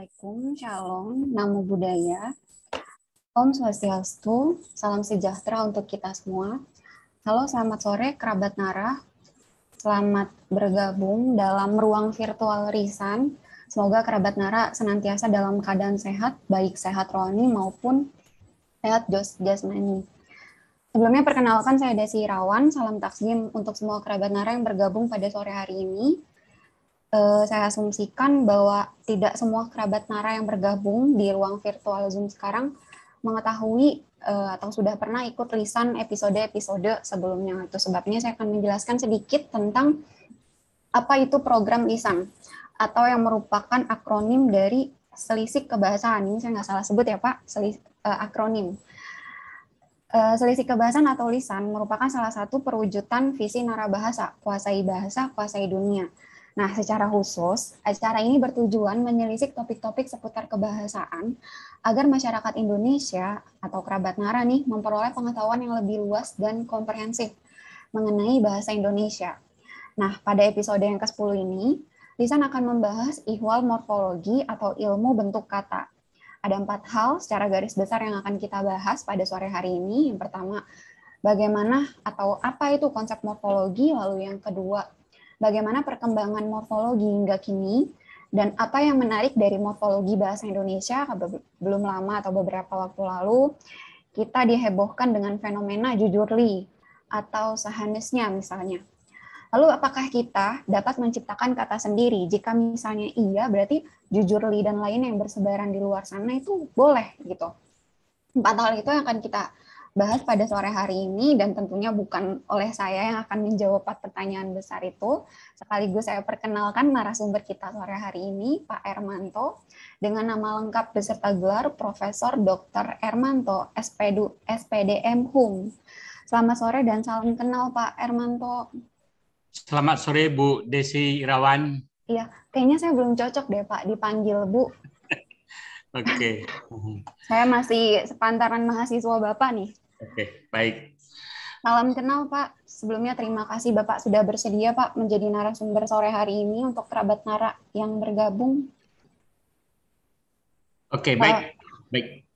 Assalamualaikum, Shalom, Namo Buddhaya, Om Swastiastu, Salam Sejahtera untuk kita semua. Halo, selamat sore kerabat Nara. Selamat bergabung dalam ruang virtual Risan. Semoga kerabat Nara senantiasa dalam keadaan sehat, baik sehat rohani maupun sehat jasmani. Sebelumnya perkenalkan saya Desi Irawan, salam takzim untuk semua kerabat Nara yang bergabung pada sore hari ini. Saya asumsikan bahwa tidak semua kerabat Nara yang bergabung di ruang virtual Zoom sekarang mengetahui atau sudah pernah ikut lisan episode-episode sebelumnya. Itu sebabnya saya akan menjelaskan sedikit tentang apa itu program lisan atau yang merupakan akronim dari selisih kebahasaan. Ini saya nggak salah sebut ya Pak, akronim. Selisih kebahasan atau lisan merupakan salah satu perwujudan visi narabahasa, bahasa, kuasai dunia. Nah, secara khusus, acara ini bertujuan menyelisih topik-topik seputar kebahasaan agar masyarakat Indonesia atau kerabat Nara nih memperoleh pengetahuan yang lebih luas dan komprehensif mengenai bahasa Indonesia. Nah, pada episode yang ke-10 ini, Lisan akan membahas ihwal morfologi atau ilmu bentuk kata. Ada 4 hal secara garis besar yang akan kita bahas pada sore hari ini. Yang pertama, bagaimana atau apa itu konsep morfologi, lalu yang kedua, bagaimana perkembangan morfologi hingga kini, dan apa yang menarik dari morfologi bahasa Indonesia. Belum lama atau beberapa waktu lalu, kita dihebohkan dengan fenomena jujurli atau sehanesnya misalnya. Lalu apakah kita dapat menciptakan kata sendiri? Jika misalnya iya, berarti jujurli dan lain yang bersebaran di luar sana itu boleh gitu. 4 hal itu yang akan kita bahas pada sore hari ini, dan tentunya bukan oleh saya yang akan menjawab 4 pertanyaan besar itu. Sekaligus saya perkenalkan narasumber kita sore hari ini, Pak Ermanto, dengan nama lengkap beserta gelar Profesor Dr. Ermanto, SPDM Hum. Selamat sore dan salam kenal Pak Ermanto. Selamat sore Bu Desi Irawan. Iya, kayaknya saya belum cocok deh Pak dipanggil Bu. Oke. Saya masih sepantaran mahasiswa Bapak nih. Oke, baik. Salam kenal Pak. Sebelumnya terima kasih Bapak sudah bersedia Pak menjadi narasumber sore hari ini untuk kerabat Nara yang bergabung. Oke, baik.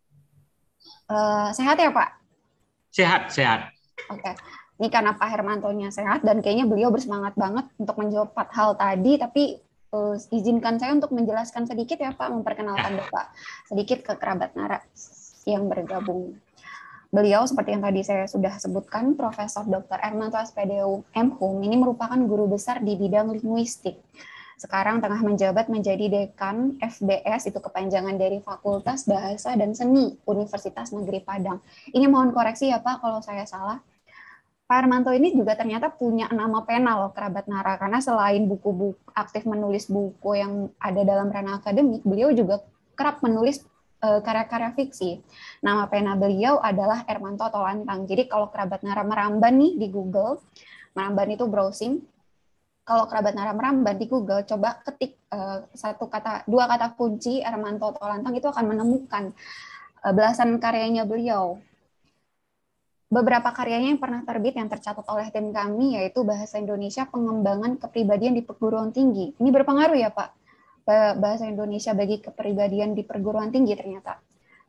Sehat ya Pak? Sehat. Oke. Ini karena Pak Hermantonya sehat dan kayaknya beliau bersemangat banget untuk menjawab 4 hal tadi, tapi izinkan saya untuk menjelaskan sedikit ya Pak, memperkenalkan Bapak sedikit ke kerabat Nara yang bergabung. Beliau seperti yang tadi saya sudah sebutkan, Profesor Dr. Ermanto SPDM Hum ini merupakan guru besar di bidang linguistik. Sekarang tengah menjabat menjadi dekan FBS, itu kepanjangan dari Fakultas Bahasa dan Seni Universitas Negeri Padang. Ini mohon koreksi ya Pak kalau saya salah. Pak Ermanto ini juga ternyata punya nama pena loh kerabat Nara, karena selain buku-buku aktif menulis buku yang ada dalam ranah akademik, beliau juga kerap menulis karya-karya fiksi. Nama pena beliau adalah Ermanto Tolantang. Jadi kalau kerabat Nara meramban nih di Google, meramban itu browsing. Kalau kerabat Nara meramban di Google, coba ketik 2 kata kunci Ermanto Tolantang, itu akan menemukan belasan karyanya beliau. Beberapa karyanya yang pernah terbit yang tercatat oleh tim kami yaitu Bahasa Indonesia Pengembangan Kepribadian di Perguruan Tinggi. Ini berpengaruh ya Pak? Bahasa Indonesia bagi kepribadian di perguruan tinggi ternyata.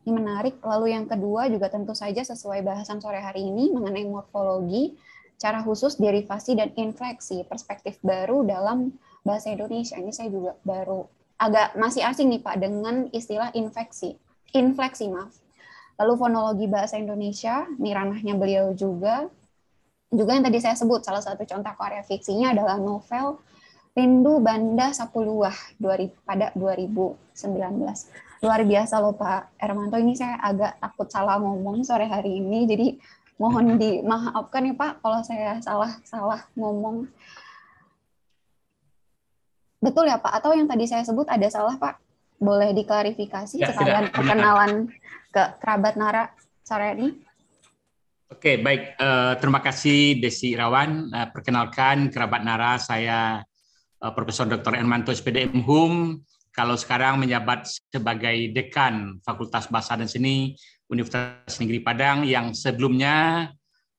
Ini menarik. Lalu yang kedua juga tentu saja sesuai bahasan sore hari ini mengenai morfologi, cara khusus derivasi dan infleksi, perspektif baru dalam bahasa Indonesia. Ini saya juga baru agak masih asing nih Pak dengan istilah infleksi. Lalu fonologi bahasa Indonesia, ini ranahnya beliau juga. Juga yang tadi saya sebut, salah satu contoh karya fiksinya adalah novel Rindu Banda Sapuluwah pada 2019. Luar biasa loh Pak Ermanto, ini saya agak takut salah ngomong sore hari ini, jadi mohon dimaafkan ya Pak kalau saya salah ngomong. Betul ya Pak? Atau yang tadi saya sebut ada salah Pak? Boleh diklarifikasi Ya, sekalian perkenalan ke kerabat Nara sore ini. Oke, baik. Terima kasih Desi Irawan. Perkenalkan kerabat Nara, saya Profesor Dr. Ermanto SPDM Hum. Kalau sekarang menjabat sebagai dekan Fakultas Bahasa dan Seni Universitas Negeri Padang, yang sebelumnya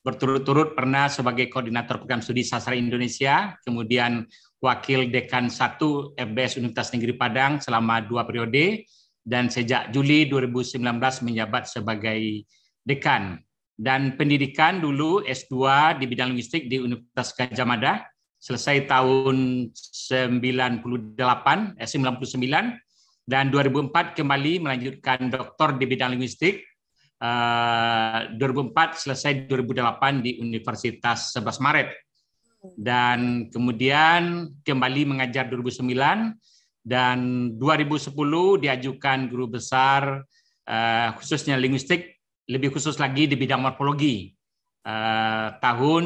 berturut-turut pernah sebagai koordinator program studi sastra Indonesia, kemudian Wakil Dekan 1 FBS Universitas Negeri Padang selama 2 periode, dan sejak Juli 2019 menjabat sebagai Dekan. Dan pendidikan dulu S2 di bidang linguistik di Universitas Gadjah Mada, selesai tahun 99, dan 2004 kembali melanjutkan doktor di bidang linguistik. 2004 selesai 2008 di Universitas 11 Maret. Dan kemudian kembali mengajar 2009, dan 2010 diajukan guru besar khususnya linguistik, lebih khusus lagi di bidang morfologi tahun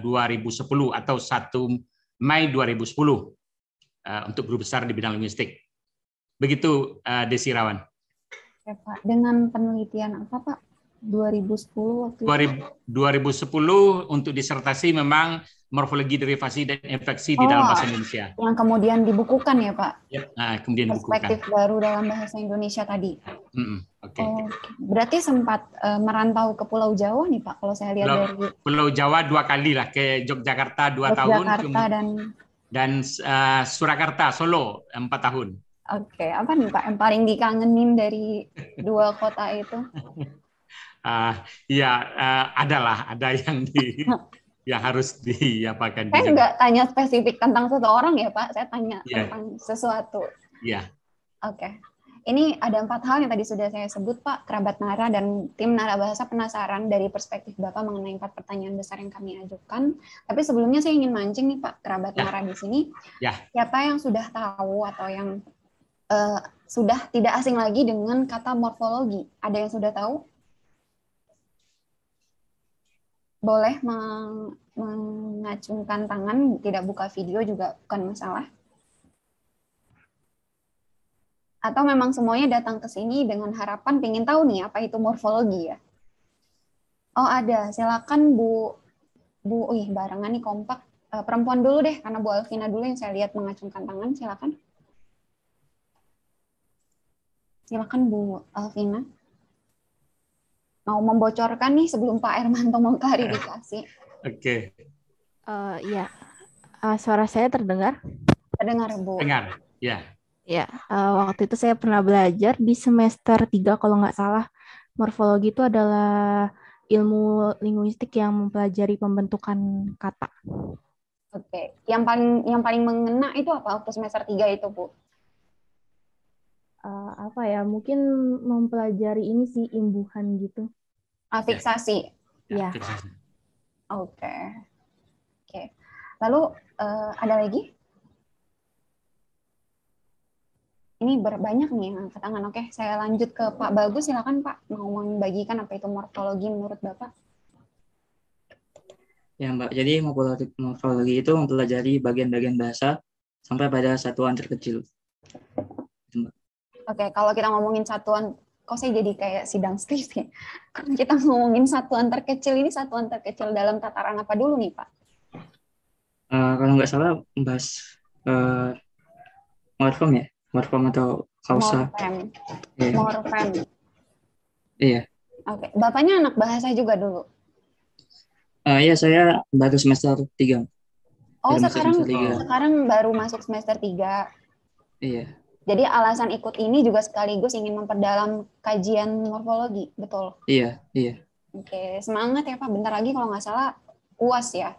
2010 atau 1 Mei 2010 untuk guru besar di bidang linguistik. Begitu Desi Irawan. Oke, Pak. Dengan penelitian apa, Pak? 2010 waktu itu? 2010 untuk disertasi memang morfologi derivasi dan infleksi di dalam bahasa Indonesia. Yang kemudian dibukukan ya, Pak? Ya, kemudian perspektif dibukukan. baru dalam bahasa Indonesia tadi. Okay. Berarti sempat merantau ke Pulau Jawa nih, Pak, kalau saya lihat dari Pulau Jawa 2 kali lah, ke Yogyakarta 2 tahun, dan Surakarta, Solo 4 tahun. Oke, apa nih Pak yang paling dikangenin dari 2 kota itu? Ada yang yang harus diapakan. Saya nggak tanya spesifik tentang seseorang ya Pak, saya tanya tentang sesuatu. Iya. Oke. Ini ada 4 hal yang tadi sudah saya sebut Pak, kerabat Nara dan tim Nara Bahasa penasaran dari perspektif Bapak mengenai 4 pertanyaan besar yang kami ajukan. Tapi sebelumnya saya ingin mancing nih Pak, kerabat Nara di sini. Siapa yang sudah tahu atau yang sudah tidak asing lagi dengan kata morfologi? Ada yang sudah tahu? Boleh mengacungkan tangan, tidak buka video juga bukan masalah. Atau memang semuanya datang ke sini dengan harapan pengen tahu nih apa itu morfologi ya? Oh ada, silakan Bu. Barengan nih kompak. Perempuan dulu deh, karena Bu Alvina dulu yang saya lihat mengacungkan tangan, silakan. Silakan Bu Alvina. Mau membocorkan nih sebelum Pak Ermanto mau klarifikasi. Oke. Iya. Suara saya terdengar? Terdengar, Bu. Dengar, ya. Ya, waktu itu saya pernah belajar di semester 3 kalau nggak salah. Morfologi itu adalah ilmu linguistik yang mempelajari pembentukan kata. Oke. Yang paling mengena itu apa waktu semester 3 itu, Bu? Mungkin mempelajari ini sih, imbuhan gitu. Fiksasi. Ya. Oke. Lalu ada lagi? Ini banyak nih yang angkat tangan. Oke, saya lanjut ke Pak Bagus. Silakan Pak, mau membagikan apa itu morfologi menurut Bapak? Ya Mbak, jadi morfologi itu mempelajari bagian-bagian bahasa sampai pada satuan terkecil. Oke, kalau kita ngomongin satuan, kok saya jadi kayak sidang skripsi? Kalau kita ngomongin satuan terkecil, ini satuan terkecil dalam tataran apa dulu nih Pak? Kalau nggak salah bahas morfem ya? Morfem atau kausa? Morfem. Iya. Oke, Bapaknya anak bahasa juga dulu? Iya, saya baru semester 3. Oh, sekarang baru masuk semester 3. Iya. Jadi alasan ikut ini juga sekaligus ingin memperdalam kajian morfologi, betul? Iya. Oke, semangat ya Pak. Bentar lagi kalau nggak salah UAS ya?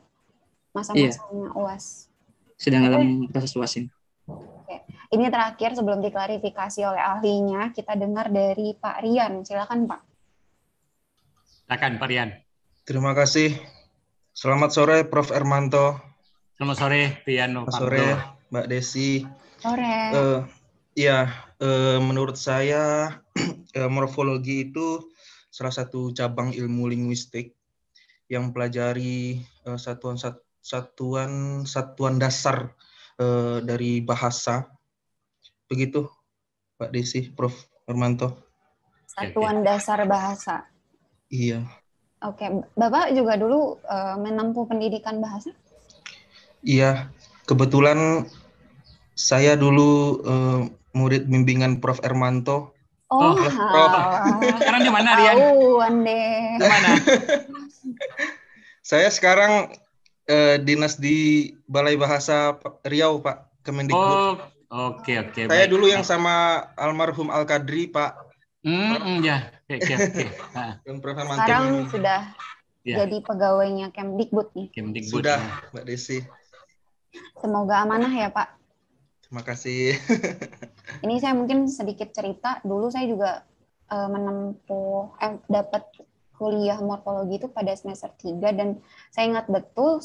Masa-masanya UAS. Sedang dalam proses UAS ini. Oke. Ini terakhir sebelum diklarifikasi oleh ahlinya, kita dengar dari Pak Rian. Silakan Pak. Silakan Pak Rian. Terima kasih. Selamat sore Prof. Ermanto. Selamat sore Rian. Selamat sore Mbak Desi. Sore. Menurut saya morfologi itu salah satu cabang ilmu linguistik yang pelajari satuan dasar dari bahasa. Begitu, Pak Desi, Prof. Ermanto. Satuan dasar bahasa. Iya. Oke, Bapak juga dulu menempuh pendidikan bahasa? Iya, kebetulan saya dulu murid bimbingan Prof. Ermanto. Oh, Prof. Sekarang di mana, Rian? Tahuan deh. Di mana? Saya sekarang dinas di Balai Bahasa Riau, Pak, Kemendikbud. Oh, oke, Saya baik. dulu yang sama almarhum Al-Kadri, Pak. Ya, oke. Dan Prof. Hermanto Sekarang ini. sudah Ya, jadi pegawainya Kemdikbud nih. Kemdikbud. Sudah, Ya. Mbak Desi. Semoga amanah ya Pak. Terima kasih. Ini saya mungkin sedikit cerita. Dulu saya juga dapat kuliah morfologi itu pada semester 3 dan saya ingat betul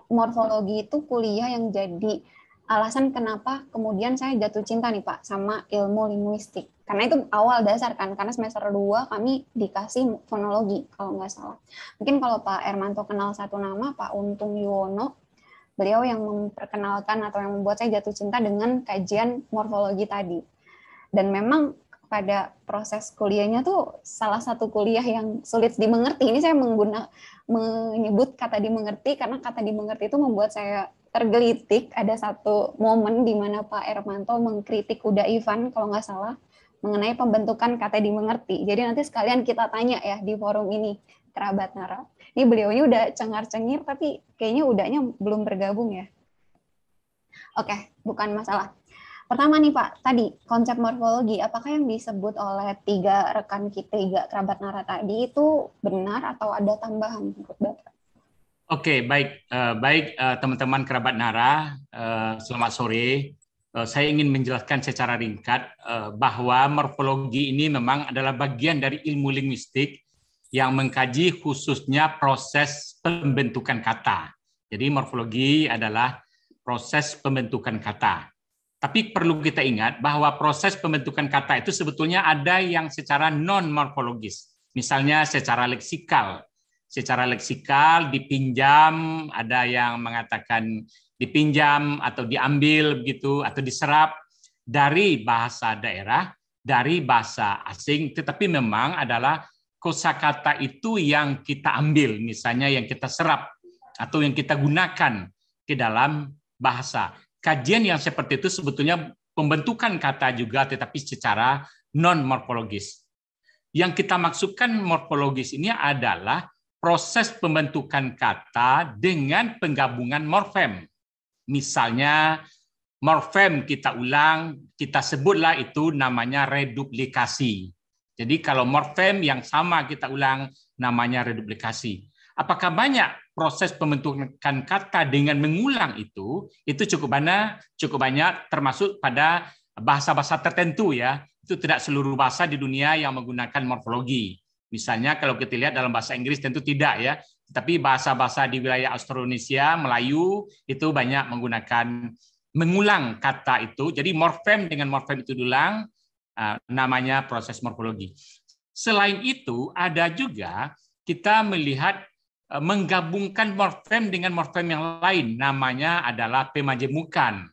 morfologi itu kuliah yang jadi alasan kenapa kemudian saya jatuh cinta nih Pak sama ilmu linguistik. Karena itu awal dasar kan, karena semester 2 kami dikasih fonologi kalau nggak salah. Mungkin kalau Pak Hermanto kenal satu nama, Pak Untung Yuwono, beliau yang memperkenalkan atau yang membuat saya jatuh cinta dengan kajian morfologi tadi. Dan memang pada proses kuliahnya tuh salah satu kuliah yang sulit dimengerti. Ini saya menyebut kata dimengerti karena kata dimengerti itu membuat saya tergelitik. Ada satu momen di mana Pak Hermanto mengkritik Uda Ivan kalau nggak salah mengenai pembentukan kata dimengerti. Jadi nanti sekalian kita tanya ya di forum ini, kerabat Nara. Ini beliau ini udah cengar-cengir tapi kayaknya udahnya belum bergabung ya. Oke, bukan masalah. Pertama nih Pak, tadi konsep morfologi, apakah yang disebut oleh 3 rekan kita, 3 kerabat Nara tadi itu benar atau ada tambahan menurut Bapak? Oke, baik teman-teman kerabat Nara, selamat sore. Saya ingin menjelaskan secara ringkat bahwa morfologi ini memang adalah bagian dari ilmu linguistik yang mengkaji khususnya proses pembentukan kata. Jadi morfologi adalah proses pembentukan kata. Tapi perlu kita ingat bahwa proses pembentukan kata itu sebetulnya ada yang secara non-morfologis. Misalnya secara leksikal. Secara leksikal dipinjam, ada yang mengatakan dipinjam atau diambil begitu atau diserap dari bahasa daerah, dari bahasa asing, tetapi memang adalah kosakata itu yang kita ambil, misalnya yang kita serap atau yang kita gunakan ke dalam bahasa. Kajian yang seperti itu sebetulnya pembentukan kata juga tetapi secara non-morfologis. Yang kita maksudkan morfologis ini adalah proses pembentukan kata dengan penggabungan morfem. Misalnya morfem kita ulang, kita sebutlah itu namanya reduplikasi. Jadi kalau morfem yang sama kita ulang namanya reduplikasi. Apakah banyak proses pembentukan kata dengan mengulang itu cukup banyak termasuk pada bahasa-bahasa tertentu ya. Itu tidak seluruh bahasa di dunia yang menggunakan morfologi. Misalnya kalau kita lihat dalam bahasa Inggris tentu tidak ya. Tapi bahasa-bahasa di wilayah Austronesia, Melayu itu banyak menggunakan mengulang kata itu. Jadi morfem dengan morfem itu diulang namanya proses morfologi. Selain itu ada juga kita melihat menggabungkan morfem dengan morfem yang lain, namanya adalah pemajemukan.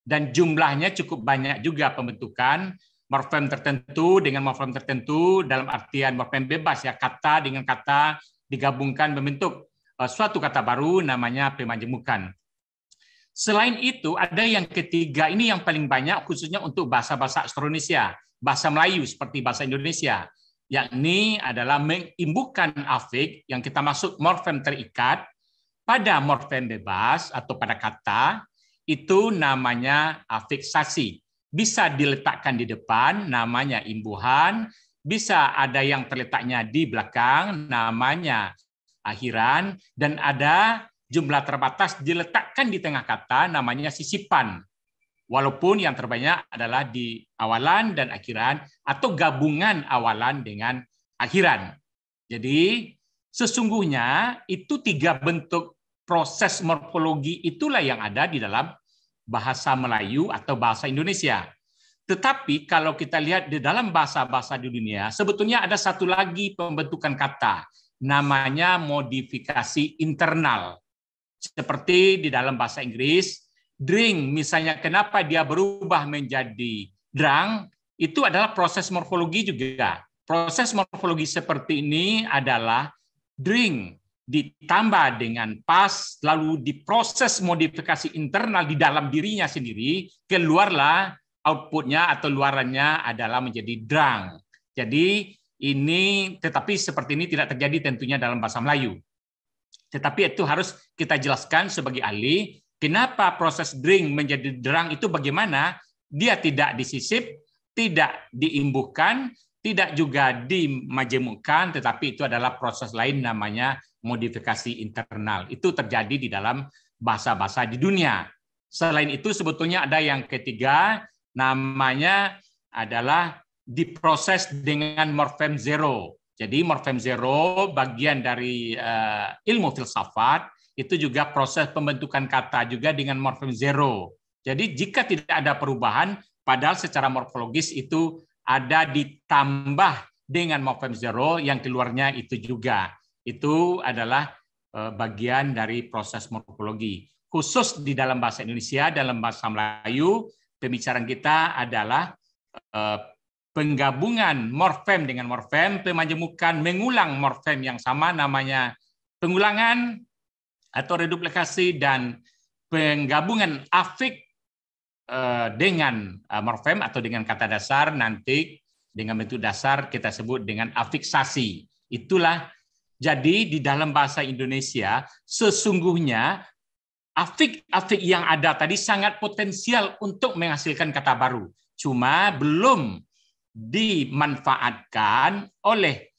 Dan jumlahnya cukup banyak juga pembentukan morfem tertentu dengan morfem tertentu dalam artian morfem bebas ya, kata dengan kata digabungkan membentuk suatu kata baru namanya pemajemukan. Selain itu ada yang ketiga, ini yang paling banyak khususnya untuk bahasa-bahasa Austronesia, bahasa Melayu seperti bahasa Indonesia, yakni adalah mengimbukan afik yang kita maksud morfem terikat pada morfem bebas atau pada kata, itu namanya afiksasi. Bisa diletakkan di depan, namanya imbuhan, bisa ada yang terletaknya di belakang, namanya akhiran, dan ada jumlah terbatas diletakkan di tengah kata, namanya sisipan. Walaupun yang terbanyak adalah di awalan dan akhiran atau gabungan awalan dengan akhiran. Jadi sesungguhnya itu 3 bentuk proses morfologi itulah yang ada di dalam bahasa Melayu atau bahasa Indonesia. Tetapi kalau kita lihat di dalam bahasa-bahasa di dunia, sebetulnya ada satu lagi pembentukan kata, namanya modifikasi internal. Seperti di dalam bahasa Inggris, drink misalnya, kenapa dia berubah menjadi drunk, itu adalah proses morfologi juga. Proses morfologi seperti ini adalah drink ditambah dengan pas, lalu diproses modifikasi internal di dalam dirinya sendiri, keluarlah outputnya atau luarannya adalah menjadi drunk. Jadi ini, tetapi seperti ini tidak terjadi tentunya dalam bahasa Melayu. Tetapi itu harus kita jelaskan sebagai ahli, kenapa proses drink menjadi derang itu bagaimana? Dia tidak disisip, tidak diimbuhkan, tidak juga dimajemukkan, tetapi itu adalah proses lain namanya modifikasi internal. Itu terjadi di dalam bahasa-bahasa di dunia. Selain itu sebetulnya ada yang ketiga, namanya adalah diproses dengan morfem zero. Jadi morfem zero bagian dari ilmu filsafat, itu juga proses pembentukan kata juga dengan morfem zero. Jadi jika tidak ada perubahan, padahal secara morfologis itu ada ditambah dengan morfem zero yang keluarnya itu juga. Itu adalah bagian dari proses morfologi. Khusus di dalam bahasa Indonesia, dalam bahasa Melayu, pembicaraan kita adalah penggabungan morfem dengan morfem, pemajemukan mengulang morfem yang sama namanya pengulangan atau reduplikasi, dan penggabungan afik dengan morfem atau dengan kata dasar nanti dengan bentuk dasar kita sebut dengan afiksasi. Itulah jadi di dalam bahasa Indonesia sesungguhnya afik-afik yang ada tadi sangat potensial untuk menghasilkan kata baru. Cuma belum dimanfaatkan oleh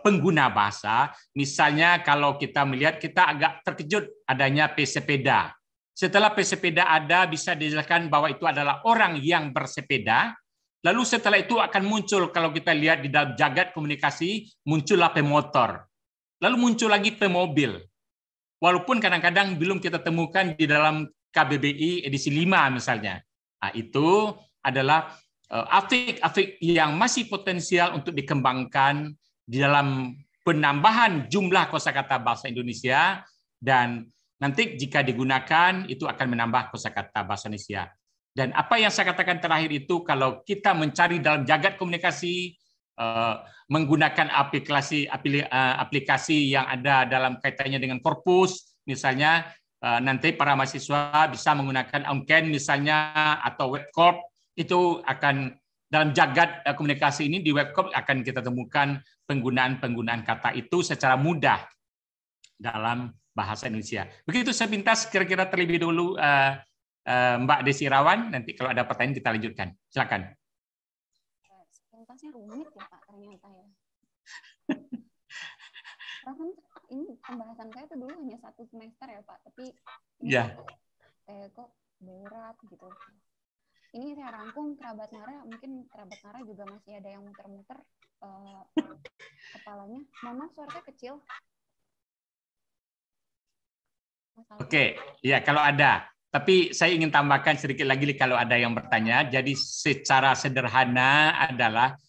pengguna bahasa. Misalnya kalau kita melihat, kita agak terkejut adanya pesepeda. Setelah pesepeda ada, bisa dijelaskan bahwa itu adalah orang yang bersepeda. Lalu setelah itu akan muncul, kalau kita lihat di dalam jagat komunikasi, muncullah pemotor. Lalu muncul lagi pemobil. Walaupun kadang-kadang belum kita temukan di dalam KBBI edisi 5 misalnya. Nah, itu adalah afik-afik yang masih potensial untuk dikembangkan di dalam penambahan jumlah kosakata bahasa Indonesia, dan nanti jika digunakan itu akan menambah kosakata bahasa Indonesia. Dan apa yang saya katakan terakhir itu, kalau kita mencari dalam jagat komunikasi menggunakan aplikasi yang ada dalam kaitannya dengan korpus, misalnya nanti para mahasiswa bisa menggunakan Onken misalnya atau Webcorp. Itu akan dalam jagat komunikasi ini di Webcorp akan kita temukan penggunaan kata itu secara mudah dalam bahasa Indonesia. Begitu sepintas kira-kira terlebih dulu Mbak Desi Irawan, nanti kalau ada pertanyaan kita lanjutkan. Silakan. Sepintasnya rumit ya Pak ternyata ya. Ini pembahasan saya itu dulu hanya 1 semester ya Pak, tapi ya. Kok berat gitu. Ini saya rangkum kerabat Nara, mungkin kerabat Nara juga masih ada yang muter-muter kepalanya. Mohon maaf, suaranya kecil. Oke, ya kalau ada. Tapi saya ingin tambahkan sedikit lagi kalau ada yang bertanya. Jadi secara sederhana adalah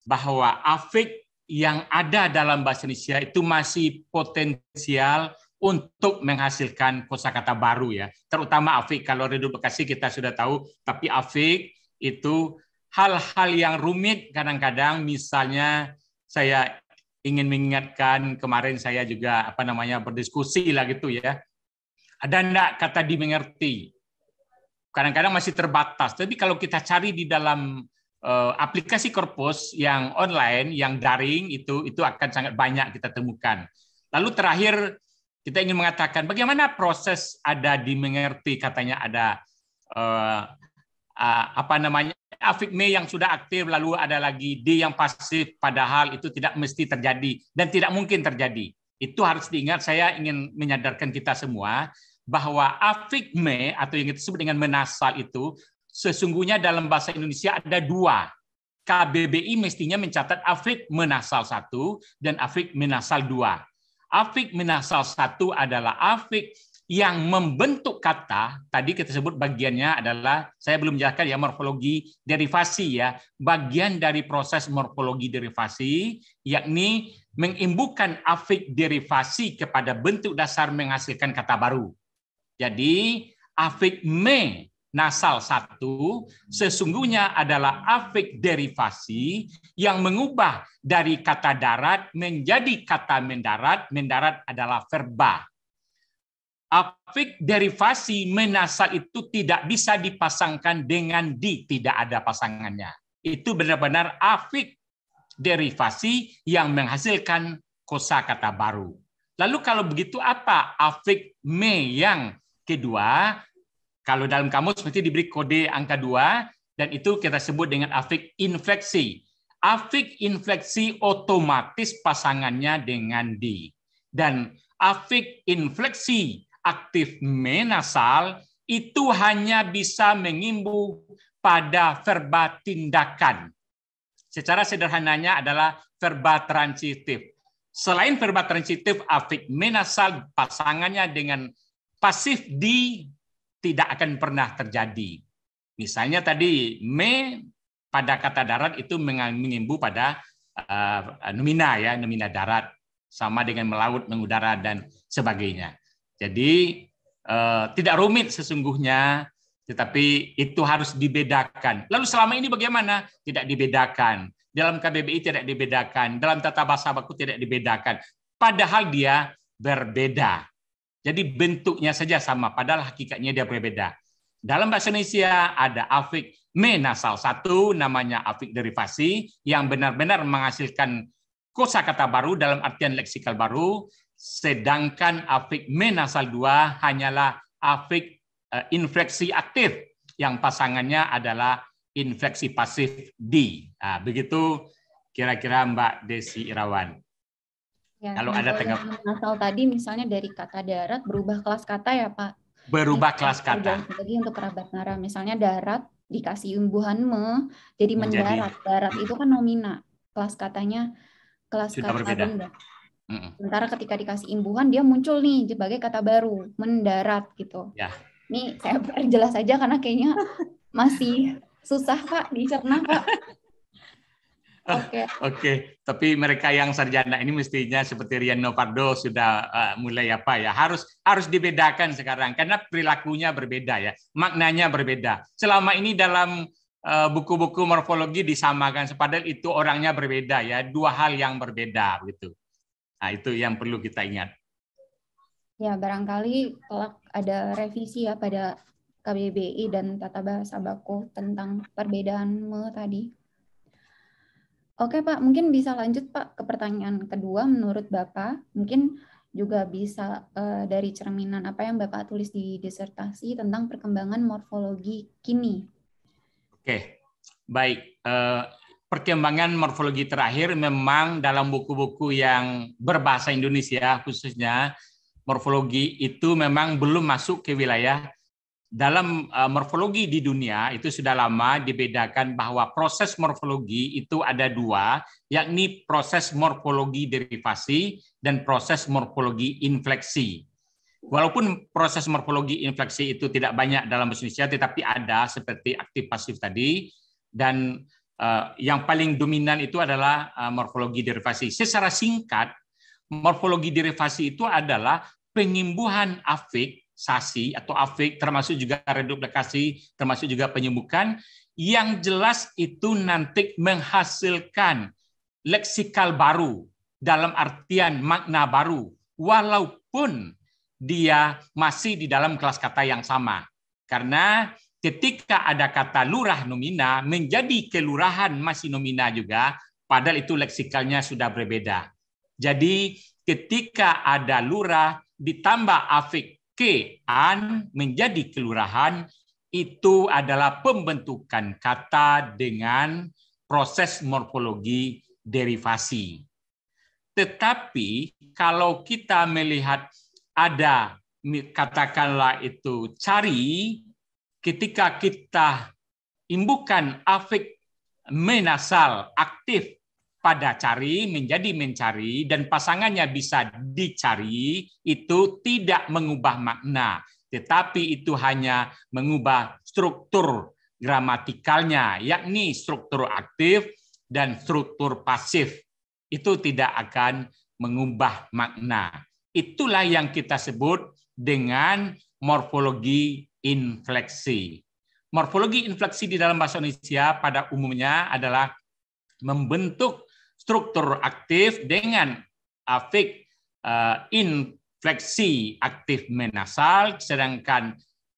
bahwa afik yang ada dalam bahasa Indonesia itu masih potensial untuk menghasilkan kosakata baru ya. Terutama afik, kalau reduplikasi kita sudah tahu, tapi afik itu hal-hal yang rumit kadang-kadang. Misalnya saya ingin mengingatkan, kemarin saya juga berdiskusi lah gitu ya. Ada enggak kata dimengerti? Kadang-kadang masih terbatas. Tapi kalau kita cari di dalam aplikasi korpus yang online, yang daring, itu akan sangat banyak kita temukan. Lalu terakhir kita ingin mengatakan bagaimana proses ada dimengerti, katanya ada afik me yang sudah aktif, lalu ada lagi D yang pasif, padahal itu tidak mesti terjadi dan tidak mungkin terjadi. Itu harus diingat. Saya ingin menyadarkan kita semua bahwa afik me atau yang disebut dengan menasal itu sesungguhnya dalam bahasa Indonesia ada 2. KBBI mestinya mencatat afik menasal 1 dan afik menasal 2. Afik menasal 1 adalah afik yang membentuk kata. Tadi kita sebut bagiannya adalah, saya belum jelaskan ya, morfologi derivasi ya. Bagian dari proses morfologi derivasi, yakni mengimbuhkan afik derivasi kepada bentuk dasar menghasilkan kata baru. Jadi afik me nasal 1 sesungguhnya adalah afik derivasi yang mengubah dari kata darat menjadi kata mendarat. Mendarat adalah verba. Afik derivasi menasal itu tidak bisa dipasangkan dengan di, tidak ada pasangannya. Itu benar-benar afik derivasi yang menghasilkan kosakata baru. Lalu kalau begitu apa afik me yang kedua? Kalau dalam kamus mesti diberi kode angka 2 dan itu kita sebut dengan afik infleksi. Afik infleksi otomatis pasangannya dengan di. Dan afik infleksi aktif me nasal itu hanya bisa mengimbu pada verba tindakan. Secara sederhananya adalah verba transitif. Selain verba transitif, afik me nasal pasangannya dengan pasif di tidak akan pernah terjadi. Misalnya tadi me pada kata darat itu mengimbu pada nomina ya, nomina darat sama dengan melaut, mengudara dan sebagainya. Jadi tidak rumit sesungguhnya, tetapi itu harus dibedakan. Lalu selama ini bagaimana? Tidak dibedakan. Dalam KBBI tidak dibedakan, dalam tata bahasa baku tidak dibedakan. Padahal dia berbeda. Jadi bentuknya saja sama, padahal hakikatnya dia berbeda. Dalam bahasa Indonesia ada afik me nasal 1, namanya afik derivasi, yang benar-benar menghasilkan kosakata baru dalam artian leksikal baru, sedangkan afik me nasal 2 hanyalah afik infleksi aktif, yang pasangannya adalah infleksi pasif di. Nah, begitu kira-kira Mbak Desi Irawan. Ya, Kalau ada tanggapan nasal tadi misalnya dari kata darat berubah kelas kata ya Pak. Berubah kelas kata. Lagi untuk kerabat nara, misalnya darat dikasih imbuhan me, jadi mendarat. Darat itu kan nomina, kelas katanya kelas sudah kata berbeda. benda. Sementara ketika dikasih imbuhan dia muncul nih sebagai kata baru, mendarat gitu. Ya. Nih saya perjelas saja karena kayaknya masih susah Pak dicerna Pak. Oke. Tapi mereka yang sarjana ini mestinya seperti Rian Novardo sudah mulai harus dibedakan sekarang karena perilakunya berbeda ya, maknanya berbeda. Selama ini dalam buku-buku morfologi disamakan, padahal itu orangnya berbeda ya, dua hal yang berbeda gitu. Nah, itu yang perlu kita ingat. Ya, barangkali kelak ada revisi ya pada KBBI dan tata bahasa baku tentang perbedaan me tadi. Oke Pak, mungkin bisa lanjut Pak ke pertanyaan kedua menurut Bapak. Mungkin juga bisa dari cerminan apa yang Bapak tulis di disertasi tentang perkembangan morfologi kini. Oke, baik. Perkembangan morfologi terakhir memang dalam buku-buku yang berbahasa Indonesia khususnya, morfologi itu memang belum masuk ke wilayah. Dalam morfologi di dunia itu sudah lama dibedakan bahwa proses morfologi itu ada dua, yakni proses morfologi derivasi dan proses morfologi infleksi. Walaupun proses morfologi infleksi itu tidak banyak dalam bahasa Indonesia, tetapi ada seperti aktif pasif tadi, dan yang paling dominan itu adalah morfologi derivasi. Secara singkat, morfologi derivasi itu adalah pengimbuhan afik sasi atau afik, termasuk juga reduplikasi, termasuk juga penyembuhan, yang jelas itu nanti menghasilkan leksikal baru dalam artian makna baru, walaupun dia masih di dalam kelas kata yang sama. Karena ketika ada kata lurah nomina menjadi kelurahan masih nomina juga, padahal itu leksikalnya sudah berbeda. Jadi ketika ada lurah ditambah afik ke-an menjadi kelurahan, itu adalah pembentukan kata dengan proses morfologi derivasi. Tetapi kalau kita melihat ada, katakanlah itu cari, ketika kita imbukan afik menasal aktif pada cari menjadi mencari dan pasangannya bisa dicari, itu tidak mengubah makna, tetapi itu hanya mengubah struktur gramatikalnya, yakni struktur aktif dan struktur pasif. Itu tidak akan mengubah makna. Itulah yang kita sebut dengan morfologi infleksi. Morfologi infleksi di dalam bahasa Indonesia pada umumnya adalah membentuk struktur aktif dengan afik infleksi aktif menasal, sedangkan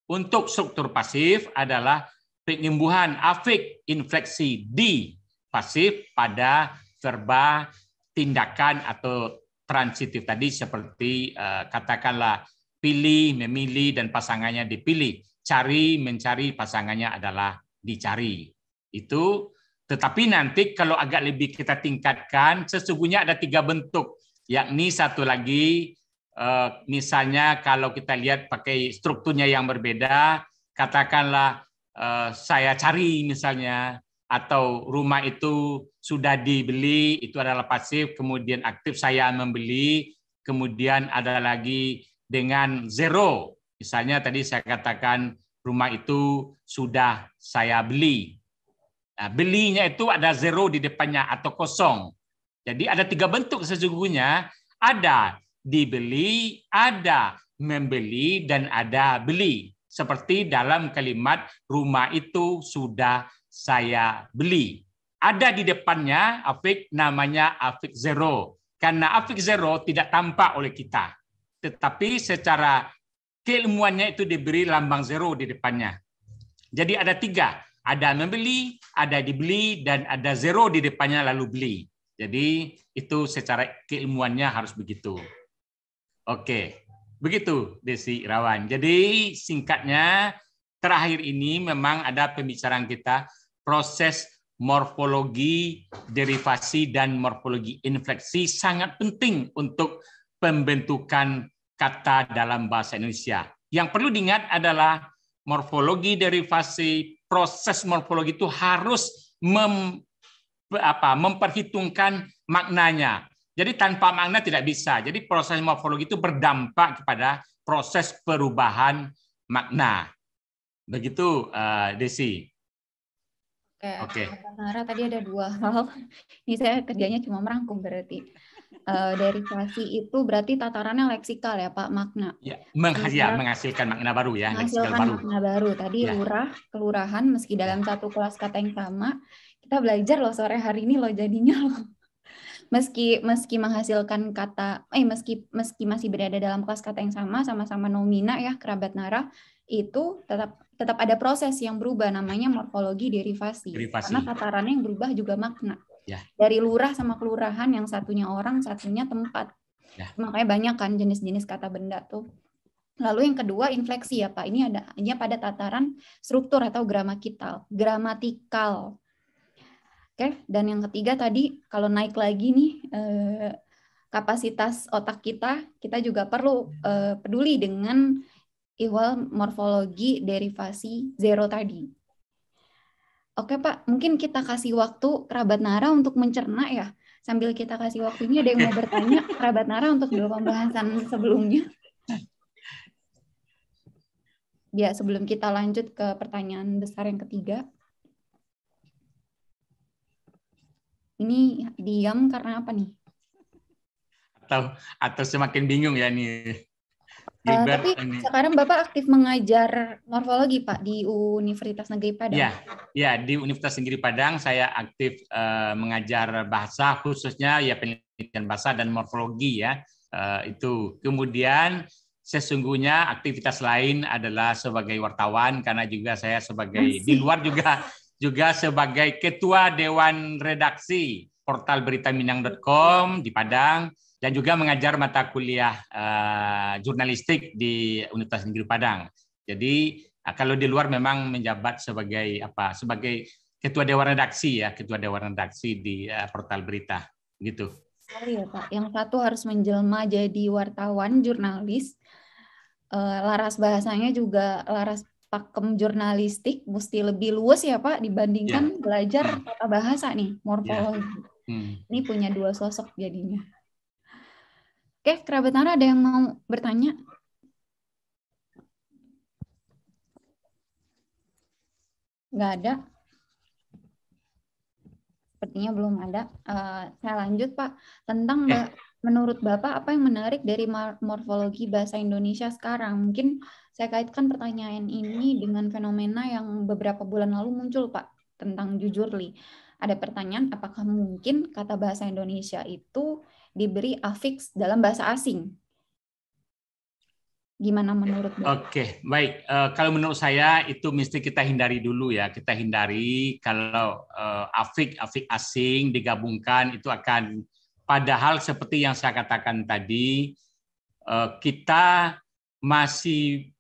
untuk struktur pasif adalah pengimbuhan afik infleksi di pasif pada verba tindakan atau transitif tadi seperti katakanlah pilih, memilih, dan pasangannya dipilih. Cari, mencari, pasangannya adalah dicari. Itu, tetapi nanti kalau agak lebih kita tingkatkan, sesungguhnya ada 3 bentuk, yakni satu lagi, misalnya kalau kita lihat pakai strukturnya yang berbeda, katakanlah saya cari misalnya, atau rumah itu sudah dibeli, itu adalah pasif, kemudian aktif saya membeli, kemudian ada lagi dengan zero, misalnya tadi saya katakan rumah itu sudah saya beli. Nah, belinya itu ada zero di depannya atau kosong. Jadi ada 3 bentuk sesungguhnya, ada dibeli, ada membeli, dan ada beli. Seperti dalam kalimat rumah itu sudah saya beli. Ada di depannya afik namanya afik zero. Karena afik zero tidak tampak oleh kita. Tetapi secara keilmuannya itu diberi lambang zero di depannya. Jadi ada 3. Ada membeli, ada dibeli, dan ada zero di depannya lalu beli. Jadi itu secara keilmuannya harus begitu. Oke, begitu Desi Irawan. Jadi singkatnya, terakhir ini memang ada pembicaraan kita proses morfologi, derivasi, dan morfologi infleksi sangat penting untuk pembentukan kata dalam bahasa Indonesia. Yang perlu diingat adalah morfologi, derivasi, proses morfologi itu harus memperhitungkan maknanya. Jadi tanpa makna tidak bisa. Jadi proses morfologi itu berdampak kepada proses perubahan makna. Begitu, Desi. Oke. Nara, tadi ada 2 hal. Ini saya kerjanya cuma merangkum berarti. Derivasi itu berarti tatarannya leksikal ya Pak, makna. Ya, menghasilkan makna baru ya. Menghasilkan makna baru. Tadi lurah, kelurahan, meski dalam satu kelas kata yang sama. Kita belajar loh sore hari ini loh jadinya loh. Meski menghasilkan kata, meski masih berada dalam kelas kata yang sama-sama nomina ya, kerabat nara, itu tetap ada proses yang berubah, namanya morfologi derivasi. Karena tatarannya yang berubah juga makna. Ya. Dari lurah sama kelurahan, yang satunya orang, satunya tempat. Ya. Makanya banyak kan jenis-jenis kata benda tuh. Lalu yang kedua infleksi ya Pak. Ini hanya pada tataran struktur atau gramatikal. Oke, dan yang ketiga tadi kalau naik lagi nih kapasitas otak kita juga perlu peduli dengan ihwal morfologi derivasi zero tadi. Oke Pak, mungkin kita kasih waktu kerabat Nara untuk mencerna ya. Sambil kita kasih waktunya, ada yang mau bertanya kerabat Nara untuk 2 pembahasan sebelumnya. Ya, sebelum kita lanjut ke pertanyaan besar yang ketiga. Ini diam karena apa nih? Atau semakin bingung ya nih. Tapi sekarang Bapak aktif mengajar morfologi Pak di Universitas Negeri Padang. Ya, di Universitas Negeri Padang saya aktif mengajar bahasa, khususnya ya penelitian bahasa dan morfologi ya. Itu. Kemudian sesungguhnya aktivitas lain adalah sebagai wartawan, karena juga saya sebagai di luar juga sebagai ketua Dewan Redaksi portal beritaminang.com di Padang, dan juga mengajar mata kuliah jurnalistik di Universitas Negeri Padang. Jadi kalau di luar memang menjabat sebagai ketua dewan redaksi di portal berita, gitu. Sorry ya Pak, yang satu harus menjelma jadi wartawan jurnalis, laras bahasanya juga laras pakem jurnalistik, mesti lebih luas ya Pak dibandingkan belajar tata bahasa nih, morfologi. Ini punya 2 sosok jadinya. Oke, kerabat Nara ada yang mau bertanya? Nggak ada? Sepertinya belum ada. Saya lanjut Pak. Tentang menurut Bapak, apa yang menarik dari morfologi bahasa Indonesia sekarang? Mungkin saya kaitkan pertanyaan ini dengan fenomena yang beberapa bulan lalu muncul Pak, tentang jujurli. Ada pertanyaan, apakah mungkin kata bahasa Indonesia itu diberi afiks dalam bahasa asing? Gimana menurut Bapak? Oke, baik. Kalau menurut saya itu mesti kita hindari dulu ya. Kita hindari kalau afik asing digabungkan itu akan Padahal seperti yang saya katakan tadi, kita masih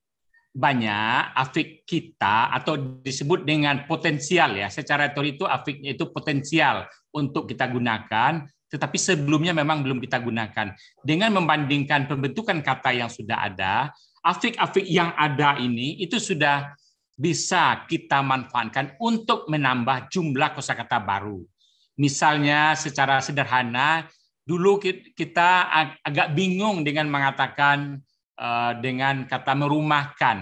banyak afik kita atau disebut dengan potensial ya. Secara teori itu afiknya itu potensial untuk kita gunakan, tetapi sebelumnya memang belum kita gunakan. Dengan membandingkan pembentukan kata yang sudah ada, afik-afik yang ada ini itu sudah bisa kita manfaatkan untuk menambah jumlah kosakata baru. Misalnya secara sederhana, dulu kita agak bingung dengan mengatakan dengan kata merumahkan.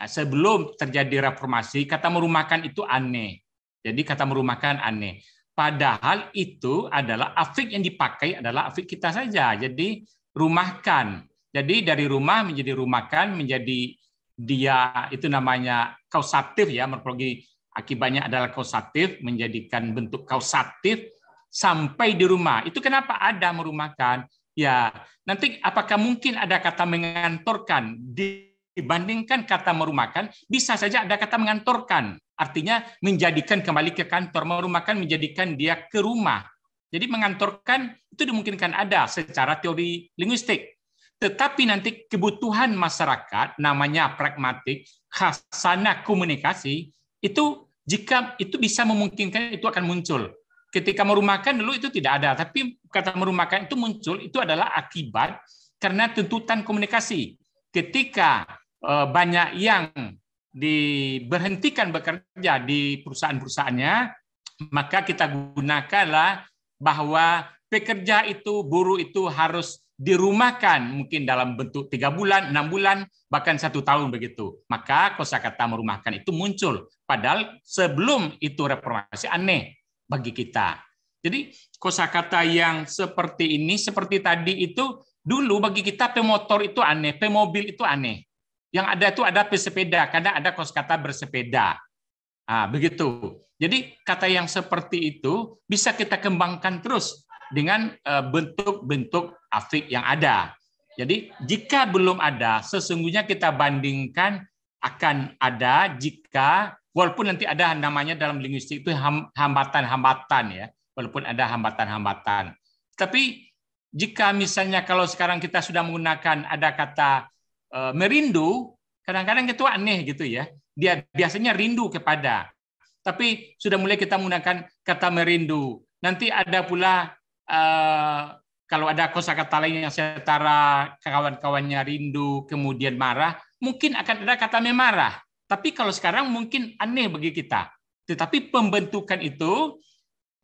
Nah, sebelum terjadi reformasi, kata merumahkan itu aneh. Jadi kata merumahkan aneh. Padahal itu adalah afik yang dipakai adalah afik kita saja. Jadi rumahkan. Jadi dari rumah menjadi rumahkan, menjadi dia, itu namanya kausatif ya, morfologi akibatnya adalah kausatif, menjadikan bentuk kausatif sampai di rumah. Itu kenapa ada merumahkan? Ya, nanti apakah mungkin ada kata mengantorkan dibandingkan kata merumahkan? Bisa saja ada kata mengantorkan, artinya menjadikan kembali ke kantor, merumahkan menjadikan dia ke rumah. Jadi mengantorkan itu dimungkinkan ada secara teori linguistik. Tetapi nanti kebutuhan masyarakat, namanya pragmatik, khasanah komunikasi, itu jika itu bisa memungkinkan itu akan muncul. Ketika merumahkan dulu itu tidak ada, tapi kata merumahkan itu muncul, itu adalah akibat karena tuntutan komunikasi. Ketika banyak yang diberhentikan bekerja di perusahaan-perusahaannya, maka kita gunakanlah bahwa pekerja itu, buruh itu harus dirumahkan mungkin dalam bentuk 3 bulan, 6 bulan, bahkan 1 tahun begitu. Maka kosakata merumahkan itu muncul. Padahal sebelum itu reformasi aneh bagi kita. Jadi kosakata yang seperti ini, seperti tadi itu dulu bagi kita pemotor itu aneh, pemobil itu aneh. Yang ada itu ada pesepeda, kadang ada kosakata bersepeda. Nah, begitu. Jadi kata yang seperti itu bisa kita kembangkan terus dengan bentuk-bentuk afik yang ada. Jadi jika belum ada, sesungguhnya kita bandingkan akan ada jika walaupun nanti ada namanya dalam linguistik itu hambatan-hambatan ya, walaupun ada hambatan-hambatan. Tapi jika misalnya kalau sekarang kita sudah menggunakan ada kata merindu, kadang-kadang itu aneh gitu ya. Dia biasanya rindu kepada. Tapi sudah mulai kita menggunakan kata merindu. Nanti ada pula kalau ada kosakata lain yang setara kawan-kawannya rindu kemudian marah, mungkin akan ada kata memarah. Tapi kalau sekarang mungkin aneh bagi kita. Tetapi pembentukan itu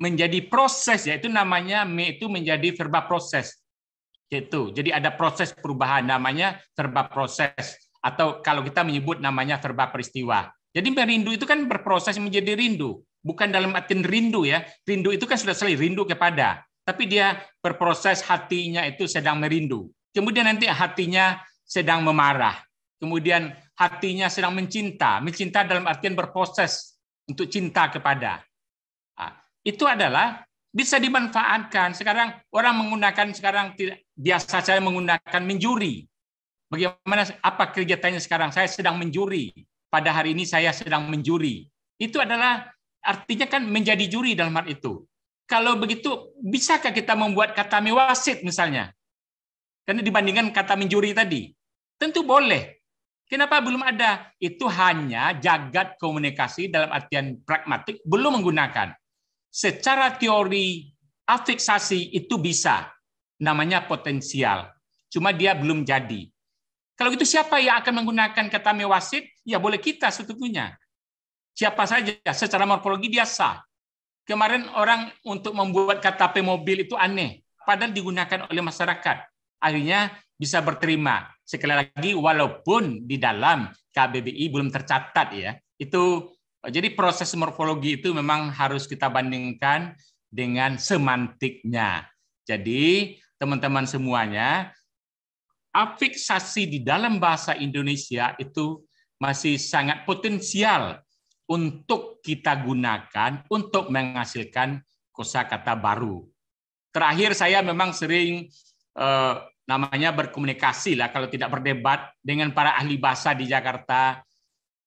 menjadi proses, yaitu namanya itu menjadi verba proses. Gitu. Jadi ada proses perubahan namanya verba proses. Atau kalau kita menyebut namanya verba peristiwa. Jadi merindu itu kan berproses menjadi rindu. Bukan dalam artian rindu ya. Rindu itu kan sudah selesai, rindu kepada. Tapi dia berproses hatinya itu sedang merindu. Kemudian nanti hatinya sedang memarah. Kemudian hatinya sedang mencinta. Mencinta dalam artian berproses untuk cinta kepada. Nah, itu adalah bisa dimanfaatkan. Sekarang orang menggunakan biasa saya menggunakan menjuri. Bagaimana apa kegiatannya sekarang? Saya sedang menjuri. Pada hari ini saya sedang menjuri. Itu adalah artinya kan menjadi juri dalam hal itu. Kalau begitu, bisakah kita membuat kata mewasit misalnya? Karena dibandingkan kata menjuri tadi. Tentu boleh. Kenapa belum ada? Itu hanya jagat komunikasi dalam artian pragmatik belum menggunakan. Secara teori afiksasi itu bisa. Namanya potensial. Cuma dia belum jadi. Kalau gitu siapa yang akan menggunakan kata mewasit? Ya boleh kita sebetulnya. Siapa saja. Secara morfologi dia sah. Kemarin orang untuk membuat kata pemobil itu aneh. Padahal digunakan oleh masyarakat. Akhirnya bisa berterima. Sekali lagi walaupun di dalam KBBI belum tercatat ya. Itu jadi proses morfologi itu memang harus kita bandingkan dengan semantiknya. Jadi teman-teman semuanya, afiksasi di dalam bahasa Indonesia itu masih sangat potensial untuk kita gunakan untuk menghasilkan kosakata baru. Terakhir saya memang sering namanya berkomunikasi lah kalau tidak berdebat dengan para ahli bahasa di Jakarta.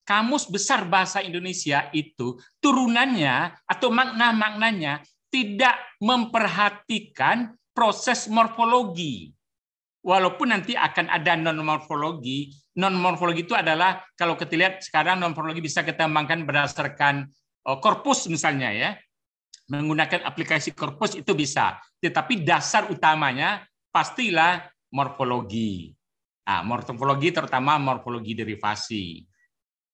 Kamus Besar Bahasa Indonesia itu turunannya atau makna-maknanya tidak memperhatikan proses morfologi. Walaupun nanti akan ada non-morfologi. Non-morfologi itu adalah, kalau kita lihat sekarang non-morfologi bisa kita kembangkan berdasarkan korpus misalnya ya. Menggunakan aplikasi korpus itu bisa. Tetapi dasar utamanya pastilah morfologi. Nah, morfologi terutama morfologi derivasi.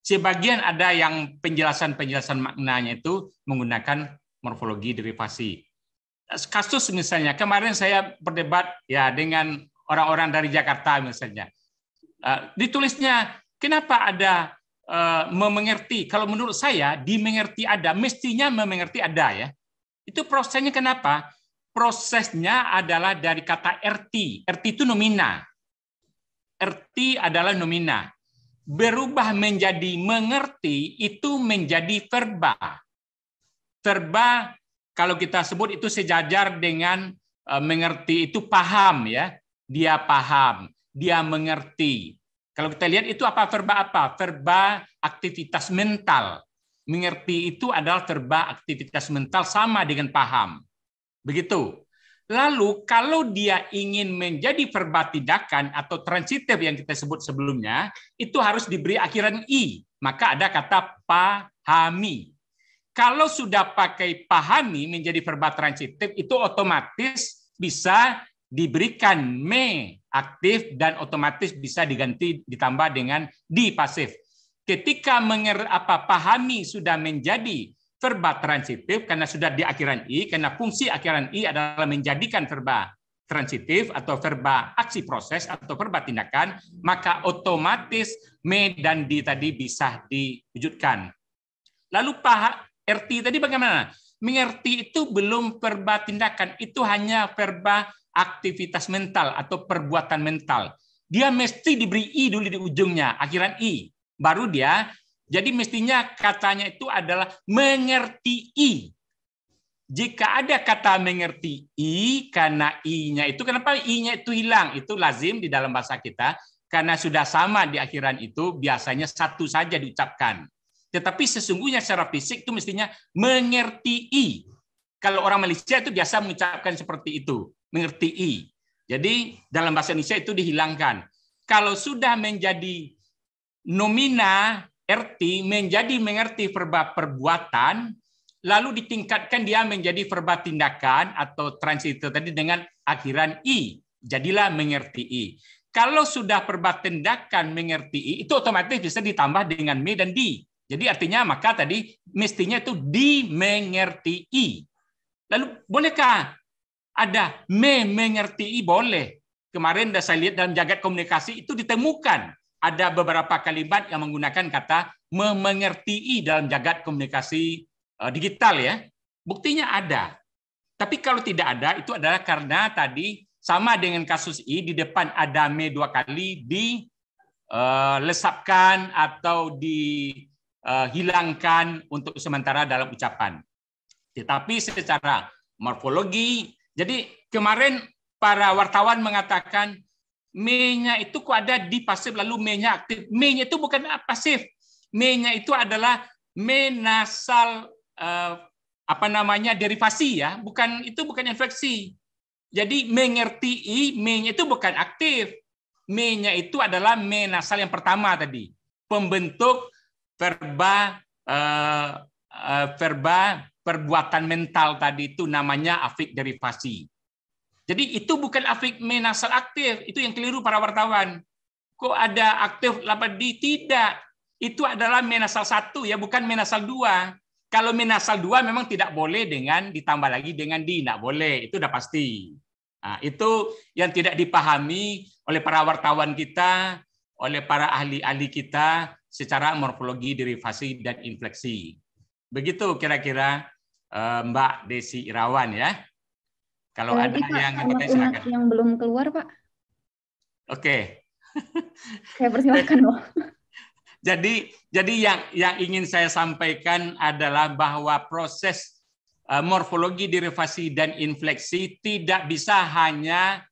Sebagian ada yang penjelasan-penjelasan maknanya itu menggunakan morfologi derivasi. Kasus misalnya, kemarin saya berdebat ya dengan orang-orang dari Jakarta misalnya. Ditulisnya, kenapa ada memengerti? Kalau menurut saya, dimengerti ada, mestinya memengerti ada ya. Itu prosesnya kenapa? Prosesnya adalah dari kata erti. Erti itu nomina. Erti adalah nomina. Berubah menjadi mengerti itu menjadi verba. Verba kalau kita sebut itu sejajar dengan mengerti itu paham ya. Dia paham, dia mengerti. Kalau kita lihat itu apa verba apa? Verba aktivitas mental. Mengerti itu adalah verba aktivitas mental sama dengan paham. Begitu. Lalu kalau dia ingin menjadi verba tindakan atau transitif yang kita sebut sebelumnya, itu harus diberi akhiran i. Maka ada kata pahami. Kalau sudah pakai pahami menjadi verba transitif, itu otomatis bisa diberikan me aktif dan otomatis bisa diganti ditambah dengan di pasif. Ketika pahami sudah menjadi verba transitif karena sudah di akhiran i, karena fungsi akhiran i adalah menjadikan verba transitif atau verba aksi proses atau verba tindakan, maka otomatis me dan di tadi bisa diwujudkan. Lalu erti tadi bagaimana? Mengerti itu belum verba tindakan, itu hanya verba aktivitas mental atau perbuatan mental. Dia mesti diberi i dulu di ujungnya, akhiran i. Baru dia, jadi mestinya katanya itu adalah mengerti i. Jika ada kata mengerti i, karena i-nya itu, kenapa i-nya itu hilang? Itu lazim di dalam bahasa kita, karena sudah sama di akhiran itu, biasanya satu saja diucapkan. Tetapi sesungguhnya secara fisik itu mestinya mengerti i. Kalau orang Malaysia itu biasa mengucapkan seperti itu, mengerti i. Jadi dalam bahasa Indonesia itu dihilangkan. Kalau sudah menjadi nomina erti menjadi mengerti verba perbuatan, lalu ditingkatkan dia menjadi verba tindakan atau transitif tadi dengan akhiran i. Jadilah mengerti i. Kalau sudah verba tindakan mengerti i, itu otomatis bisa ditambah dengan me dan di. Jadi artinya maka tadi mestinya itu dimengerti i. Lalu bolehkah ada mengerti i? Boleh. Kemarin saya lihat dalam jagat komunikasi itu ditemukan ada beberapa kalimat yang menggunakan kata memengerti dalam jagat komunikasi digital ya. Buktinya ada. Tapi kalau tidak ada, itu adalah karena tadi sama dengan kasus i, di depan ada me dua kali, dilesapkan atau dihilangkan untuk sementara dalam ucapan. Tetapi secara morfologi, jadi kemarin para wartawan mengatakan me-nya itu kok ada di pasif lalu me-nya aktif. Me-nya itu bukan pasif. Me-nya itu adalah me nasal derivasi ya, itu bukan infleksi. Jadi mengerti i, me-nya itu bukan aktif. Me-nya itu adalah me nasal yang pertama tadi. Pembentuk verba perbuatan mental tadi itu namanya afik derivasi. Jadi itu bukan afik me nasal aktif, itu yang keliru para wartawan. Kok ada aktif lapan di? Tidak. Itu adalah me nasal 1 ya, bukan me nasal 2. Kalau me nasal 2 memang tidak boleh dengan ditambah lagi dengan di, tidak boleh, itu udah pasti. Nah, itu yang tidak dipahami oleh para wartawan kita, oleh para ahli-ahli kita secara morfologi, derivasi dan infleksi. Begitu kira-kira Mbak Desi Irawan ya. Kalau ada Pak, yang silakan. Yang belum keluar, Pak. Oke. Saya persilakan, Pak. Jadi yang ingin saya sampaikan adalah bahwa proses morfologi, derivasi dan infleksi tidak bisa hanya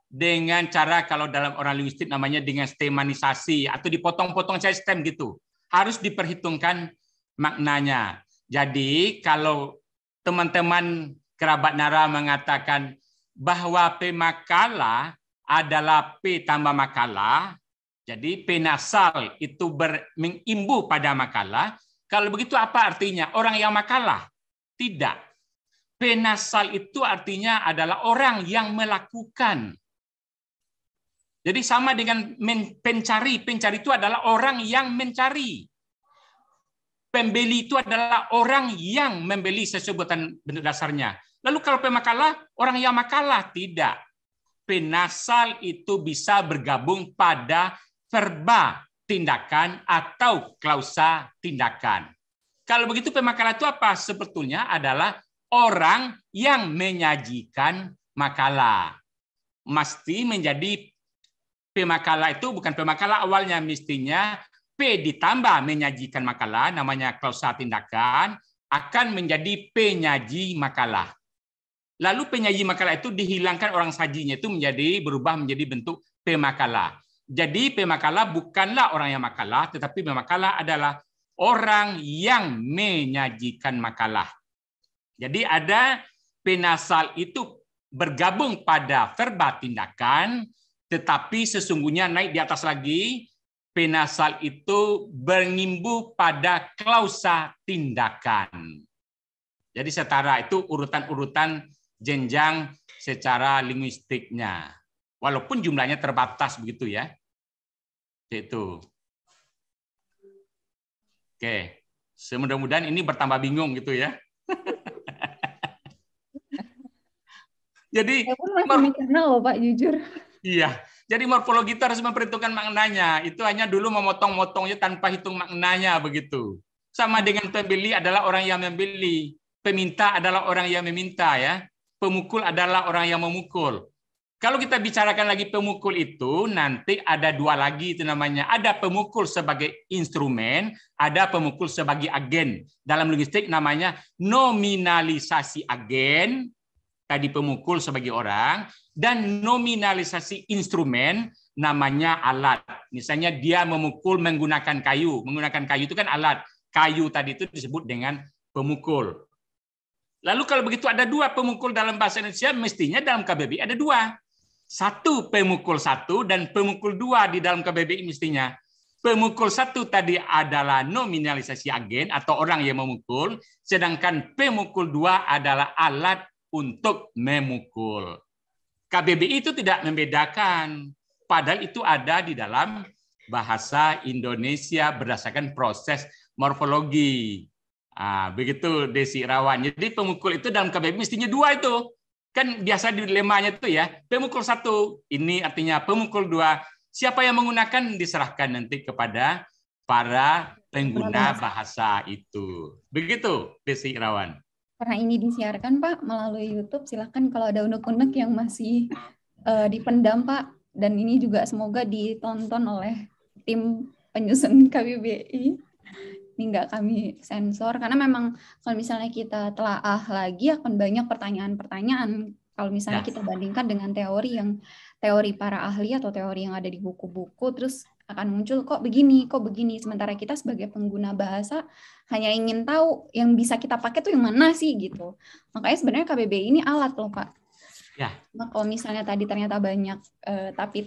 dengan cara kalau dalam orang linguistik namanya dengan stemanisasi atau dipotong-potong saya stem gitu. Harus diperhitungkan maknanya. Jadi kalau teman-teman kerabat Nara mengatakan bahwa P makalah adalah P tambah makalah, jadi P nasal itu mengimbu pada makalah. Kalau begitu apa artinya? Orang yang makalah? Tidak. P nasal itu artinya adalah orang yang melakukan. Jadi sama dengan pencari. Pencari itu adalah orang yang mencari. Pembeli itu adalah orang yang membeli sesuatu bentuk dasarnya. Lalu kalau pemakalah, orang yang makalah? Tidak. Penasal itu bisa bergabung pada verba tindakan atau klausa tindakan. Kalau begitu pemakalah itu apa? Sebetulnya adalah orang yang menyajikan makalah. Mesti menjadi pemakalah itu bukan pemakalah awalnya, mestinya P ditambah menyajikan makalah, namanya klausa tindakan, akan menjadi penyaji makalah. Lalu penyaji makalah itu dihilangkan orang sajinya, itu berubah menjadi bentuk pemakalah. Jadi pemakalah bukanlah orang yang makalah, tetapi pemakalah adalah orang yang menyajikan makalah. Jadi ada penasal itu bergabung pada verba tindakan, tetapi sesungguhnya naik di atas lagi, penasal itu mengimbu pada klausa tindakan. Jadi setara itu urutan-urutan jenjang secara linguistiknya. Walaupun jumlahnya terbatas begitu ya. Itu. Oke. Semudah-mudahan ini bertambah bingung gitu ya. Jadi saya pun masih mikirnya loh Pak, jujur. Iya. Jadi morfologi itu harus memperhitungkan maknanya. Itu hanya dulu memotong-motongnya tanpa hitung maknanya begitu. Sama dengan pembeli adalah orang yang membeli. Peminta adalah orang yang meminta ya. Pemukul adalah orang yang memukul. Kalau kita bicarakan lagi pemukul itu, nanti ada dua lagi itu namanya. Ada pemukul sebagai instrumen, ada pemukul sebagai agen. Dalam linguistik namanya nominalisasi agen, tadi pemukul sebagai orang, dan nominalisasi instrumen namanya alat. Misalnya dia memukul menggunakan kayu. Menggunakan kayu itu kan alat. Kayu tadi itu disebut dengan pemukul. Lalu kalau begitu ada dua pemukul dalam bahasa Indonesia, mestinya dalam KBBI ada dua. Satu pemukul satu dan pemukul dua di dalam KBBI mestinya. Pemukul satu tadi adalah nominalisasi agen atau orang yang memukul, sedangkan pemukul dua adalah alat untuk memukul. KBBI itu tidak membedakan, padahal itu ada di dalam bahasa Indonesia berdasarkan proses morfologi. Begitu Desi Rawan. Jadi pemukul itu dalam KBBI mestinya dua itu. Kan biasa di lemanya itu ya, pemukul satu, ini artinya pemukul dua. Siapa yang menggunakan diserahkan nanti kepada para pengguna bahasa itu. Begitu Desi Rawan. Karena ini disiarkan Pak melalui YouTube, silakan kalau ada unek-unek yang masih dipendam Pak. Dan ini juga semoga ditonton oleh tim penyusun KBBI. Ini nggak kami sensor, karena memang kalau misalnya kita telaah lagi akan banyak pertanyaan-pertanyaan. Kalau misalnya kita bandingkan dengan teori para ahli atau teori yang ada di buku-buku, terus akan muncul kok begini. Sementara kita sebagai pengguna bahasa hanya ingin tahu yang bisa kita pakai tuh yang mana sih gitu. Makanya sebenarnya KBBI ini alat loh Pak. Ya. Nah, kalau misalnya tadi ternyata banyak tapi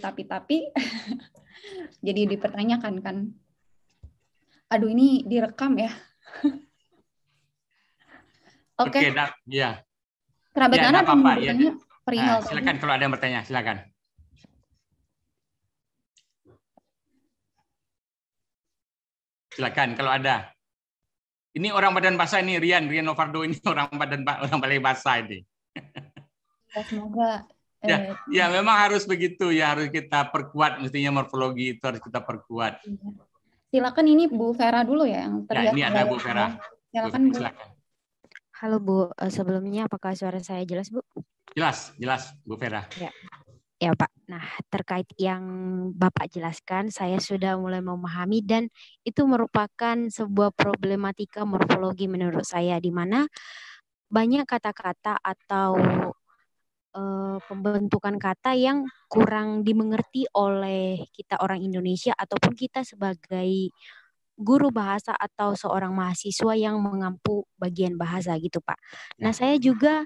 jadi dipertanyakan kan. Aduh, ini direkam ya. Oke. Ya. Kerabat ya, Nara apa-apa. bertanya perihal silakan kalau ada yang bertanya, silakan. Silakan kalau ada. Ini orang badan bahasa ini Rian Novardo ini orang balai bahasa ini. Semoga ya memang harus begitu ya, harus kita perkuat, mestinya morfologi itu harus kita perkuat. Silakan ini Bu Vera dulu ya yang teriak. Ya, ini ada Bu Vera. Silakan Bu. Halo Bu, sebelumnya apakah suara saya jelas Bu? Jelas Bu Vera. Ya Pak. Nah, terkait yang Bapak jelaskan, saya sudah mulai memahami dan itu merupakan sebuah problematika morfologi menurut saya, di mana banyak kata-kata atau pembentukan kata yang kurang dimengerti oleh kita orang Indonesia ataupun kita sebagai guru bahasa atau seorang mahasiswa yang mengampu bagian bahasa gitu Pak. Nah, saya juga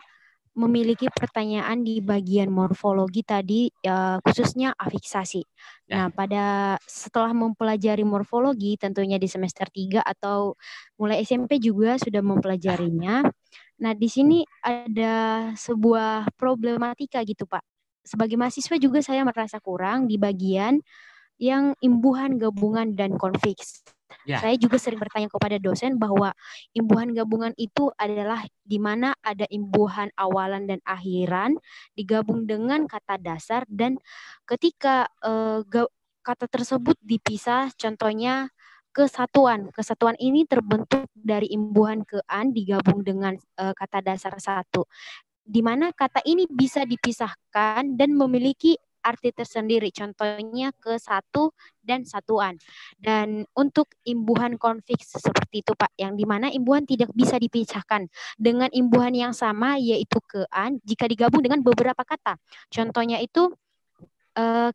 memiliki pertanyaan di bagian morfologi tadi, khususnya afiksasi. Nah, setelah mempelajari morfologi, tentunya di semester 3 atau mulai SMP juga sudah mempelajarinya. Nah, di sini ada sebuah problematika gitu, Pak. Sebagai mahasiswa juga saya merasa kurang di bagian yang imbuhan, gabungan, dan konfiks. Saya juga sering bertanya kepada dosen bahwa imbuhan gabungan itu adalah di mana ada imbuhan awalan dan akhiran digabung dengan kata dasar, dan ketika kata tersebut dipisah, contohnya kesatuan. Kesatuan ini terbentuk dari imbuhan ke-an digabung dengan kata dasar satu, di mana kata ini bisa dipisahkan dan memiliki arti tersendiri, contohnya ke satu dan satuan. Dan untuk imbuhan konfiks seperti itu, Pak, yang dimana imbuhan tidak bisa dipisahkan dengan imbuhan yang sama, yaitu ke-an, jika digabung dengan beberapa kata. Contohnya itu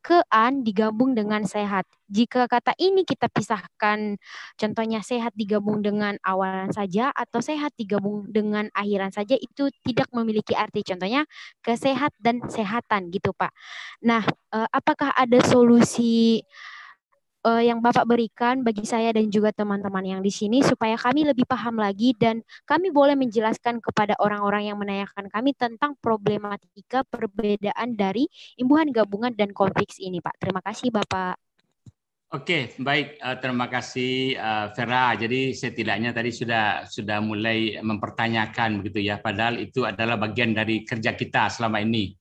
ke-an digabung dengan sehat. Jika kata ini kita pisahkan, contohnya sehat digabung dengan awalan saja atau sehat digabung dengan akhiran saja, itu tidak memiliki arti. Contohnya kesehat dan sehatan gitu, Pak. Nah, apakah ada solusi yang Bapak berikan bagi saya dan juga teman-teman yang di sini supaya kami lebih paham lagi dan kami boleh menjelaskan kepada orang-orang yang menanyakan kami tentang problematika perbedaan dari imbuhan gabungan dan konfiks ini, Pak. Terima kasih, Bapak. Oke, baik. Terima kasih, Vera. Jadi setidaknya tadi sudah mulai mempertanyakan begitu ya. Padahal itu adalah bagian dari kerja kita selama ini.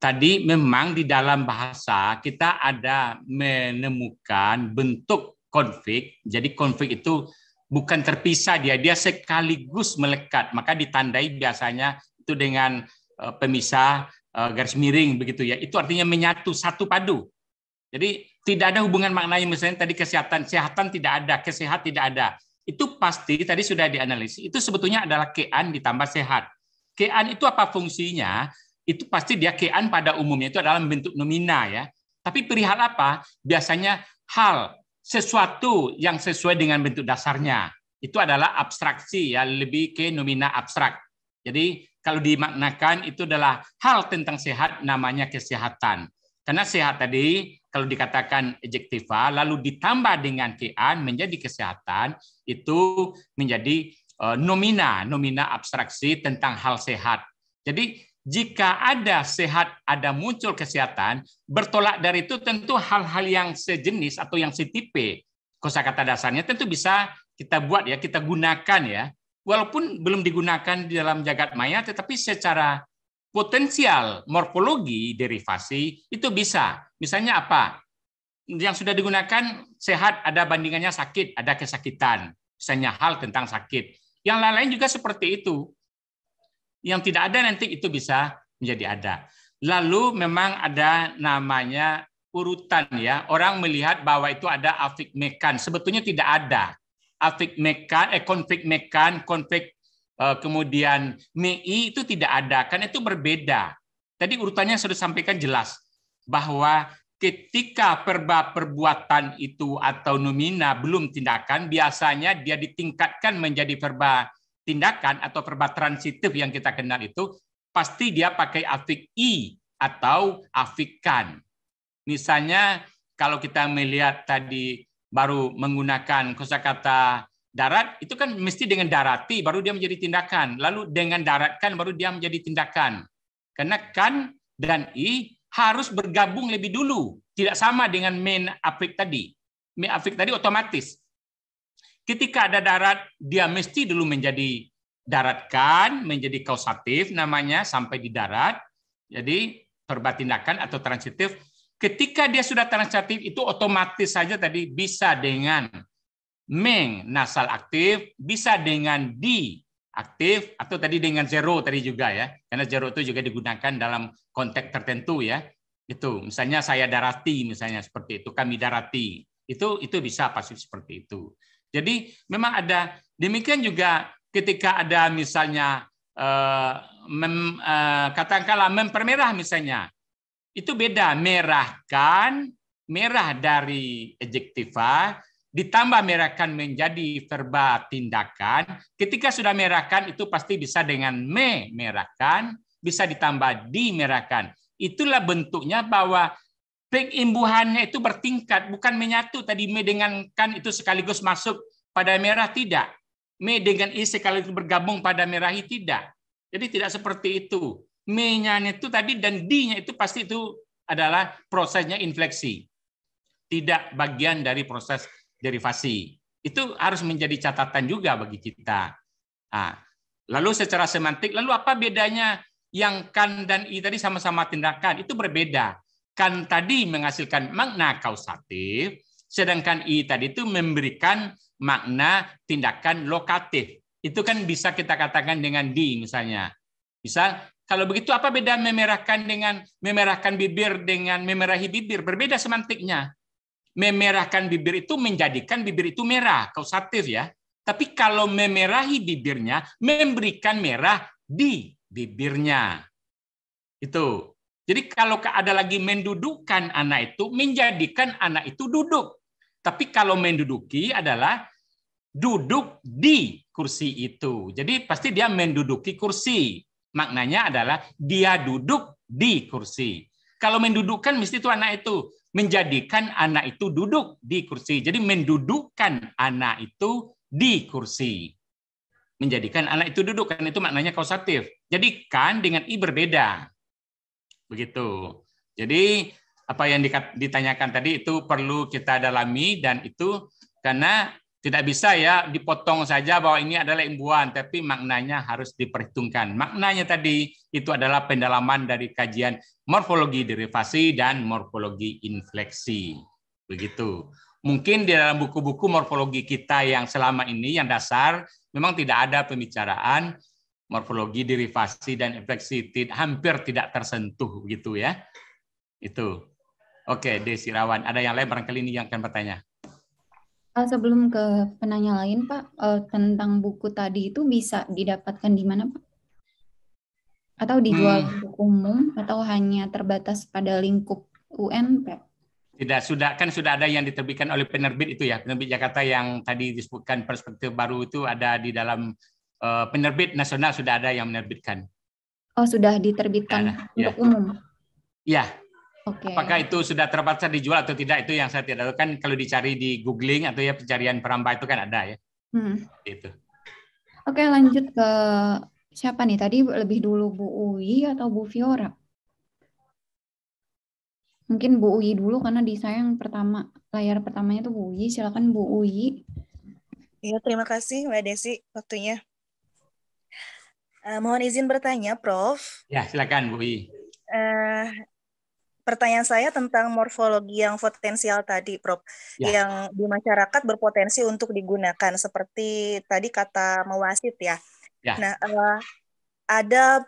Tadi memang di dalam bahasa kita ada menemukan bentuk konflik. Jadi konflik itu bukan terpisah, dia sekaligus melekat. Maka ditandai biasanya itu dengan pemisah garis miring begitu ya. Itu artinya menyatu, satu padu. Jadi tidak ada hubungan maknanya, misalnya tadi kesehatan tidak ada, kesehat tidak ada. Itu pasti tadi sudah dianalisis. Itu sebetulnya adalah kean ditambah sehat. Kean itu apa fungsinya? Itu pasti dia kean pada umumnya itu adalah bentuk nomina ya. Tapi perihal apa? Biasanya hal, sesuatu yang sesuai dengan bentuk dasarnya. Itu adalah abstraksi ya, lebih ke nomina abstrak. Jadi kalau dimaknakan itu adalah hal tentang sehat, namanya kesehatan. Karena sehat tadi kalau dikatakan adjektiva lalu ditambah dengan kean menjadi kesehatan, itu menjadi nomina abstraksi tentang hal sehat. Jadi jika ada sehat, ada muncul kesehatan, bertolak dari itu tentu hal-hal yang sejenis atau yang setipe kosakata dasarnya tentu bisa kita buat ya, kita gunakan ya. Walaupun belum digunakan di dalam jagat maya, tetapi secara potensial morfologi derivasi itu bisa. Misalnya apa? Yang sudah digunakan sehat ada bandingannya sakit, ada kesakitan. Misalnya hal tentang sakit. Yang lain-lain juga seperti itu. Yang tidak ada nanti itu bisa menjadi ada. Lalu memang ada namanya urutan ya. Orang melihat bahwa itu ada afik mekan. Sebetulnya tidak ada. Afik mekan, konflik mekan, konflik kemudian MEI itu tidak ada, karena itu berbeda. Tadi urutannya sudah sampaikan jelas bahwa ketika verba perbuatan itu atau nomina belum tindakan, biasanya dia ditingkatkan menjadi verba tindakan atau verba transitif yang kita kenal itu, pasti dia pakai afik I atau afik kan. Misalnya kalau kita melihat tadi baru menggunakan kosakata darat, itu kan mesti dengan darati baru dia menjadi tindakan. Lalu dengan daratkan baru dia menjadi tindakan. Karena kan dan i harus bergabung lebih dulu. Tidak sama dengan main afik tadi. Main afik tadi otomatis. Ketika ada darat, dia mesti dulu menjadi daratkan, menjadi kausatif namanya sampai di darat. Jadi verba tindakan atau transitif. Ketika dia sudah transitif itu otomatis saja tadi bisa dengan meng nasal aktif, bisa dengan di aktif, atau tadi dengan zero tadi juga ya, karena zero itu juga digunakan dalam konteks tertentu ya. Itu misalnya saya darati, misalnya seperti itu, kami darati, itu bisa pasif seperti itu. Jadi memang ada demikian juga ketika ada misalnya katakanlah mempermerah misalnya, itu beda, merahkan, merah dari adjektiva ditambah merahkan menjadi verba tindakan. Ketika sudah merahkan itu pasti bisa dengan merahkan, bisa ditambah dimerahkan. Itulah bentuknya bahwa pengimbuhannya itu bertingkat, bukan menyatu tadi me dengan kan itu sekaligus masuk pada merah, tidak. Me dengan i sekaligus bergabung pada merahi, tidak. Jadi tidak seperti itu. Me-nya itu tadi dan di-nya itu pasti itu adalah prosesnya infleksi. Tidak bagian dari proses derivasi. Itu harus menjadi catatan juga bagi kita. Nah, lalu secara semantik, lalu apa bedanya yang kan dan i tadi sama-sama tindakan? Itu berbeda. Kan tadi menghasilkan makna kausatif, sedangkan i tadi itu memberikan makna tindakan lokatif. Itu kan bisa kita katakan dengan di misalnya. Misal, kalau begitu apa beda memerahkan dengan memerahkan bibir dengan memerahi bibir? Berbeda semantiknya. Memerahkan bibir itu menjadikan bibir itu merah, kausatif ya. Tapi kalau memerahi bibirnya, memberikan merah di bibirnya. Itu. Jadi kalau ada lagi mendudukkan anak itu, menjadikan anak itu duduk. Tapi kalau menduduki adalah duduk di kursi itu. Jadi pasti dia menduduki kursi. Maknanya adalah dia duduk di kursi. Kalau mendudukkan mesti itu anak itu. Menjadikan anak itu duduk di kursi. Jadi mendudukkan anak itu di kursi. Menjadikan anak itu duduk, kan itu maknanya kausatif. Jadi kan dengan i berbeda. Begitu. Jadi apa yang ditanyakan tadi itu perlu kita dalami, dan itu karena tidak bisa ya dipotong saja bahwa ini adalah imbuhan, tapi maknanya harus diperhitungkan. Maknanya tadi itu adalah pendalaman dari kajian morfologi derivasi dan morfologi infleksi. Begitu. Mungkin di dalam buku-buku morfologi kita yang selama ini, yang dasar, memang tidak ada pembicaraan morfologi derivasi dan infleksi, hampir tidak tersentuh gitu ya. Itu. Oke, Desi Rawan. Ada yang lain barangkali ini yang akan bertanya. Sebelum ke penanya lain, Pak, tentang buku tadi itu bisa didapatkan di mana, Pak? Atau dijual untuk umum atau hanya terbatas pada lingkup UN, Pak? Tidak, sudah ada yang diterbitkan oleh penerbit itu ya, penerbit Jakarta yang tadi disebutkan perspektif baru itu ada di dalam penerbit nasional, sudah ada yang menerbitkan. Oh, sudah diterbitkan untuk umum? Iya. Okay. Apakah itu sudah terbatas dijual atau tidak, itu yang saya tidak tahu. Kan kalau dicari di googling atau ya pencarian perambah itu kan ada ya. Itu. Oke, lanjut ke siapa nih? Tadi lebih dulu Bu Uyi atau Bu Fiora? Mungkin Bu Uyi dulu karena di saya yang pertama, layar pertamanya itu Bu Uyi. Silakan Bu Uyi. Ya, terima kasih Mbak Desi waktunya. Mohon izin bertanya, Prof. Ya, silakan Bu Uyi. Pertanyaan saya tentang morfologi yang potensial tadi, Prof. Ya. Yang di masyarakat berpotensi untuk digunakan, seperti tadi kata mewasit ya. Ya. Nah, ada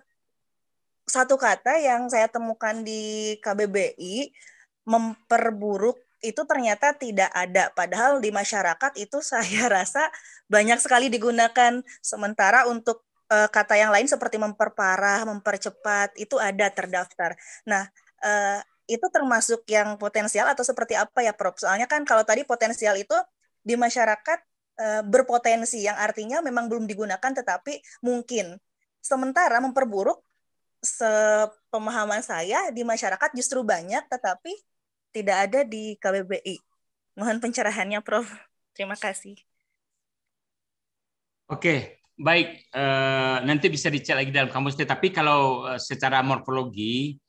satu kata yang saya temukan di KBBI, memperburuk, itu ternyata tidak ada. Padahal di masyarakat itu saya rasa banyak sekali digunakan. Sementara untuk kata yang lain seperti memperparah, mempercepat, itu ada terdaftar. Nah, itu termasuk yang potensial atau seperti apa ya, Prof? Soalnya kan kalau tadi potensial itu di masyarakat berpotensi, yang artinya memang belum digunakan tetapi mungkin. Sementara memperburuk, sepemahaman saya di masyarakat justru banyak tetapi tidak ada di KBBI. Mohon pencerahannya, Prof. Terima kasih. Oke, baik. Nanti bisa dicek lagi dalam kamus. Tapi kalau secara morfologi,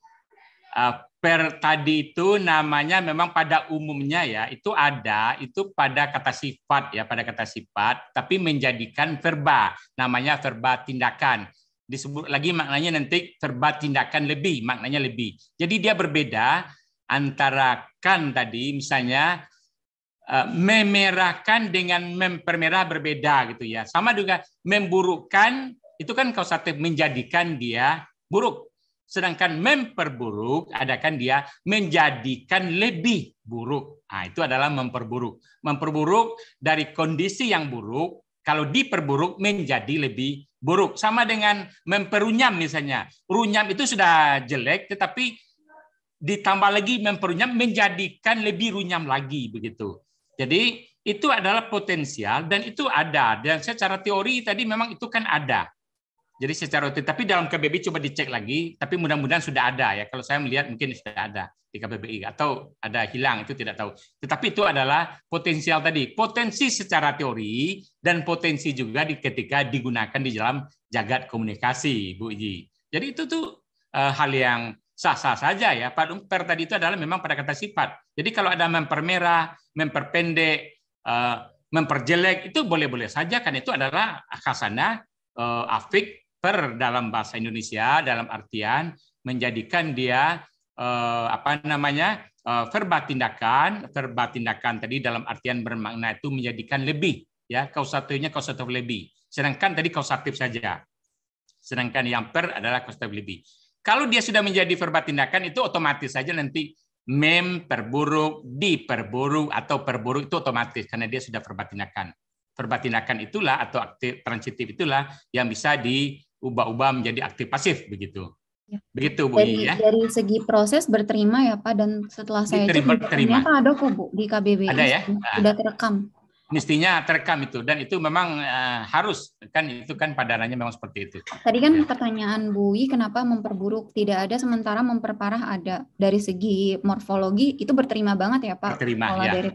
per tadi itu namanya memang pada umumnya ya itu ada itu pada kata sifat ya, pada kata sifat, tapi menjadikan verba, namanya verba tindakan. Disebut lagi maknanya nanti verba tindakan lebih, maknanya lebih. Jadi dia berbeda antara kan tadi misalnya memerahkan dengan mempermerah berbeda gitu ya. Sama juga memburukkan itu kan kausatif, menjadikan dia buruk. Sedangkan memperburuk adakan dia menjadikan lebih buruk. Nah, itu adalah memperburuk. Memperburuk dari kondisi yang buruk, kalau diperburuk menjadi lebih buruk. Sama dengan memperunyam misalnya. Runyam itu sudah jelek, tetapi ditambah lagi memperunyam menjadikan lebih runyam lagi begitu. Jadi itu adalah potensial dan itu ada. Dan secara teori tadi memang itu kan ada. Jadi secara teori, tapi dalam KBBI coba dicek lagi, tapi mudah-mudahan sudah ada ya. Kalau saya melihat mungkin sudah ada di KBBI atau ada hilang, itu tidak tahu. Tetapi itu adalah potensial tadi, potensi secara teori dan potensi juga ketika digunakan di dalam jagat komunikasi, Bu Iji. Jadi itu tuh hal yang sah-sah saja ya. Per tadi itu adalah memang pada kata sifat. Jadi kalau ada mempermerah, memperpendek, memperjelek, itu boleh-boleh saja kan itu adalah khasana afik per dalam bahasa Indonesia dalam artian menjadikan dia verba tindakan tadi dalam artian bermakna itu menjadikan lebih ya, kausatifnya kausatif lebih. Sedangkan tadi kausatif saja. Sedangkan yang per adalah kausatif lebih. Kalau dia sudah menjadi verba tindakan itu otomatis saja nanti mem perburuk, diperburuk atau perburuk itu otomatis karena dia sudah verba tindakan. Verba tindakan itulah atau aktif transitif itulah yang bisa diubah-ubah menjadi aktif pasif begitu. Ya. Begitu Bu ya. Dari segi proses berterima ya Pak, dan setelah saya cek ternyata ada kok Bu di KBBI ada, ya? Sudah terekam. Mestinya terekam itu dan itu memang harus kan itu kan padarannya memang seperti itu. Tadi kan pertanyaan Bu Wi kenapa memperburuk tidak ada sementara memperparah ada. Dari segi morfologi itu berterima banget ya Pak. Berterima, pola ya. Dari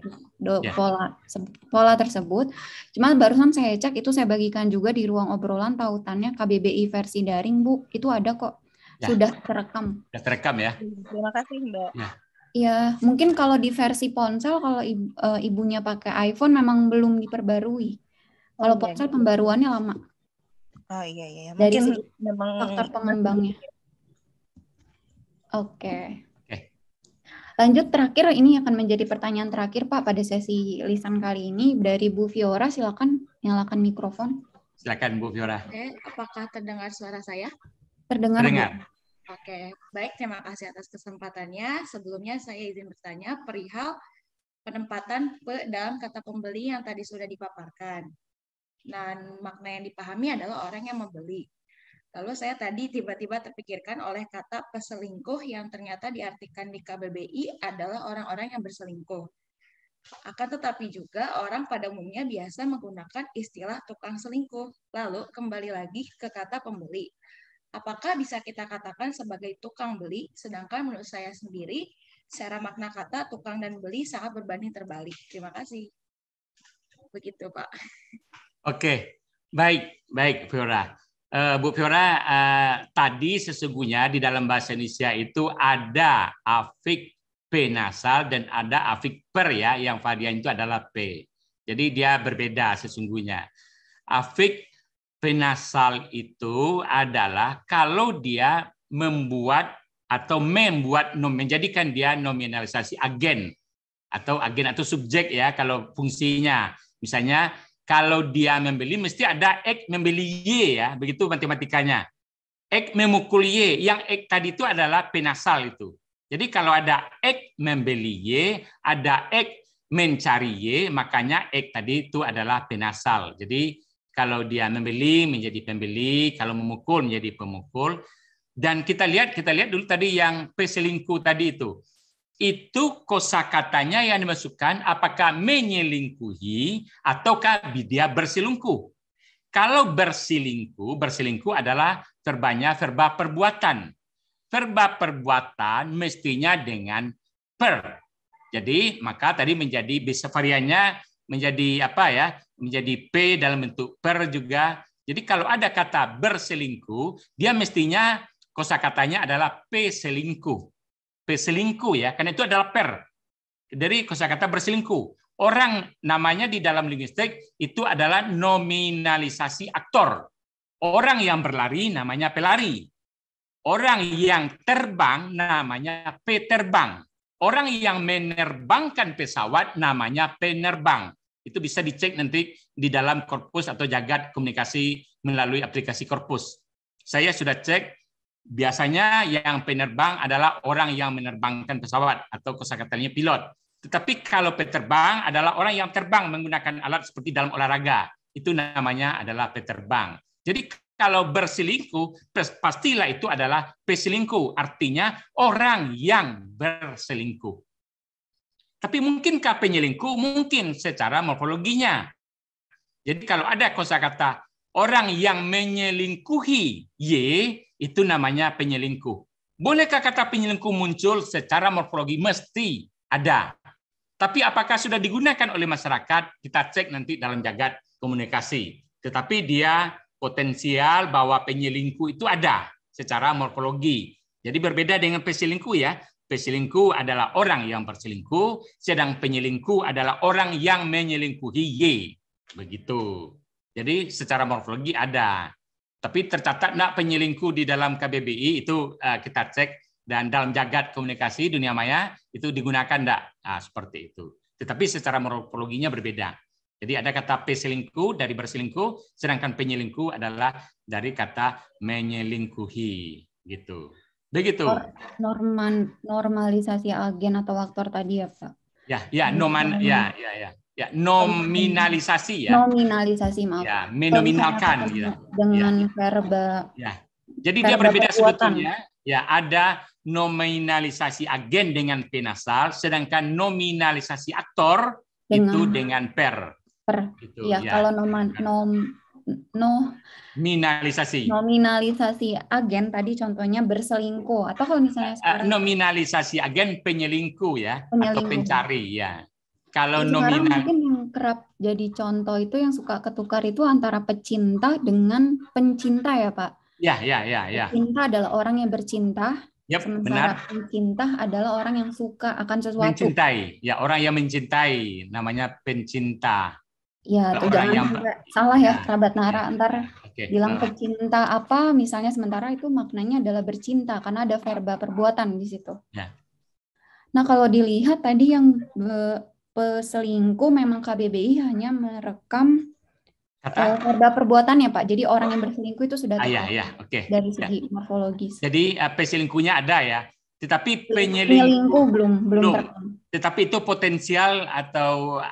pola tersebut. Cuma barusan saya cek itu saya bagikan juga di ruang obrolan tautannya KBBI versi daring Bu, itu ada kok. Ya. Sudah terekam. Sudah terekam ya. Terima kasih Mbak. Ya. Ya, mungkin kalau di versi ponsel, kalau ibunya pakai iPhone memang belum diperbarui. Kalau ponsel pembaruannya lama. Oh iya. Dari mungkin segi memang faktor pengembangnya. Oke. Lanjut terakhir, ini akan menjadi pertanyaan terakhir Pak pada sesi lisan kali ini dari Bu Fiora. Silakan nyalakan mikrofon. Silakan Bu Fiora. Oke, apakah terdengar suara saya? Terdengar. Oke, baik, terima kasih atas kesempatannya. Sebelumnya saya izin bertanya perihal penempatan pe dalam kata pembeli yang tadi sudah dipaparkan. Dan makna yang dipahami adalah orang yang membeli. Lalu saya tadi tiba-tiba terpikirkan oleh kata peselingkuh yang ternyata diartikan di KBBI adalah orang-orang yang berselingkuh. Akan tetapi juga orang pada umumnya biasa menggunakan istilah tukang selingkuh. Lalu kembali lagi ke kata pembeli. Apakah bisa kita katakan sebagai tukang beli, sedangkan menurut saya sendiri, secara makna kata tukang dan beli sangat berbanding terbalik. Terima kasih. Begitu, Pak. Oke, baik, Fiora. Bu Fiora, tadi sesungguhnya di dalam bahasa Indonesia itu ada afik P nasal dan ada afik per ya, yang varian itu adalah P. Jadi dia berbeda sesungguhnya. Afik penasal itu adalah kalau dia membuat atau menjadikan dia nominalisasi agen atau subjek ya kalau fungsinya. Misalnya kalau dia membeli mesti ada ek membeli Y ya, begitu matematikanya. Ek memukul Y, yang ek tadi itu adalah penasal itu. Jadi kalau ada ek membeli Y, ada ek mencari Y, makanya ek tadi itu adalah penasal. Jadi kalau dia membeli menjadi pembeli, kalau memukul menjadi pemukul. Dan kita lihat dulu tadi yang peselingkuh tadi itu. Itu kosakatanya yang dimasukkan apakah menyelingkuhi ataukah dia berselingkuh. Kalau berselingkuh adalah verbanya verba perbuatan. Verba perbuatan mestinya dengan per. Jadi maka tadi menjadi bisa variannya menjadi apa ya? Menjadi P dalam bentuk per juga. Jadi kalau ada kata berselingkuh, dia mestinya kosakatanya adalah P selingkuh. P selingkuh ya, karena itu adalah per. Dari kosakata berselingkuh. Orang namanya di dalam linguistik itu adalah nominalisasi aktor. Orang yang berlari namanya pelari. Orang yang terbang namanya P terbang. Orang yang menerbangkan pesawat namanya penerbang. Itu bisa dicek nanti di dalam korpus atau jagat komunikasi melalui aplikasi korpus. Saya sudah cek, biasanya yang penerbang adalah orang yang menerbangkan pesawat atau kosakatanya pilot. Tetapi kalau peterbang adalah orang yang terbang menggunakan alat seperti dalam olahraga. Itu namanya adalah peterbang. Jadi kalau berselingkuh, pastilah itu adalah peselingkuh. Artinya orang yang berselingkuh. Tapi mungkinkah penyelingkuh? Mungkin secara morfologinya. Jadi kalau ada kosakata orang yang menyelingkuhi Y, itu namanya penyelingkuh. Bolehkah kata penyelingkuh muncul secara morfologi? Mesti ada. Tapi apakah sudah digunakan oleh masyarakat? Kita cek nanti dalam jagat komunikasi. Tetapi dia potensial bahwa penyelingkuh itu ada secara morfologi. Jadi berbeda dengan peselingkuh ya. Peselingkuh adalah orang yang berselingkuh, sedang penyelingkuh adalah orang yang menyelingkuhi Y. Begitu. Jadi secara morfologi ada. Tapi tercatat enggak penyelingkuh di dalam KBBI itu kita cek, dan dalam jagat komunikasi dunia maya itu digunakan enggak? Seperti itu. Tetapi secara morfologinya berbeda. Jadi ada kata peselingkuh dari berselingkuh, sedangkan penyelingkuh adalah dari kata menyelingkuhi. Gitu. Begitu. Normalisasi agen atau aktor tadi ya, Pak? Ya, nominalisasi ya. Nominalisasi, maaf. Ya, menominalkan ya. Dengan verba. Ya. Jadi dia berbeda sebetulnya. Ya, ada nominalisasi agen dengan P nasal, sedangkan nominalisasi aktor itu dengan per. Gitu, ya, kalau nominalisasi agen tadi contohnya berselingkuh, atau kalau misalnya sekarang nominalisasi agen penyelingkuh ya, atau pencari ya. Kalau nominal mungkin yang kerap jadi contoh itu yang suka ketukar itu antara pecinta dengan pencinta ya, Pak. Ya. Pecinta adalah orang yang bercinta, sementara pencinta adalah orang yang suka akan sesuatu. Mencintai, ya, orang yang mencintai namanya pencinta. Ya, tuh jangan salah ya, kerabat Nara, antar bilang pecinta apa misalnya, sementara itu maknanya adalah bercinta karena ada verba perbuatan di situ. Ya. Nah, kalau dilihat tadi yang peselingkuh memang KBBI hanya merekam verba perbuatan ya, Pak. Jadi orang yang berselingkuh itu sudah tepat dari segi morfologis. Jadi peselingkuhnya ada ya, tetapi penyelingkuh belum terekam. Tetapi itu potensial atau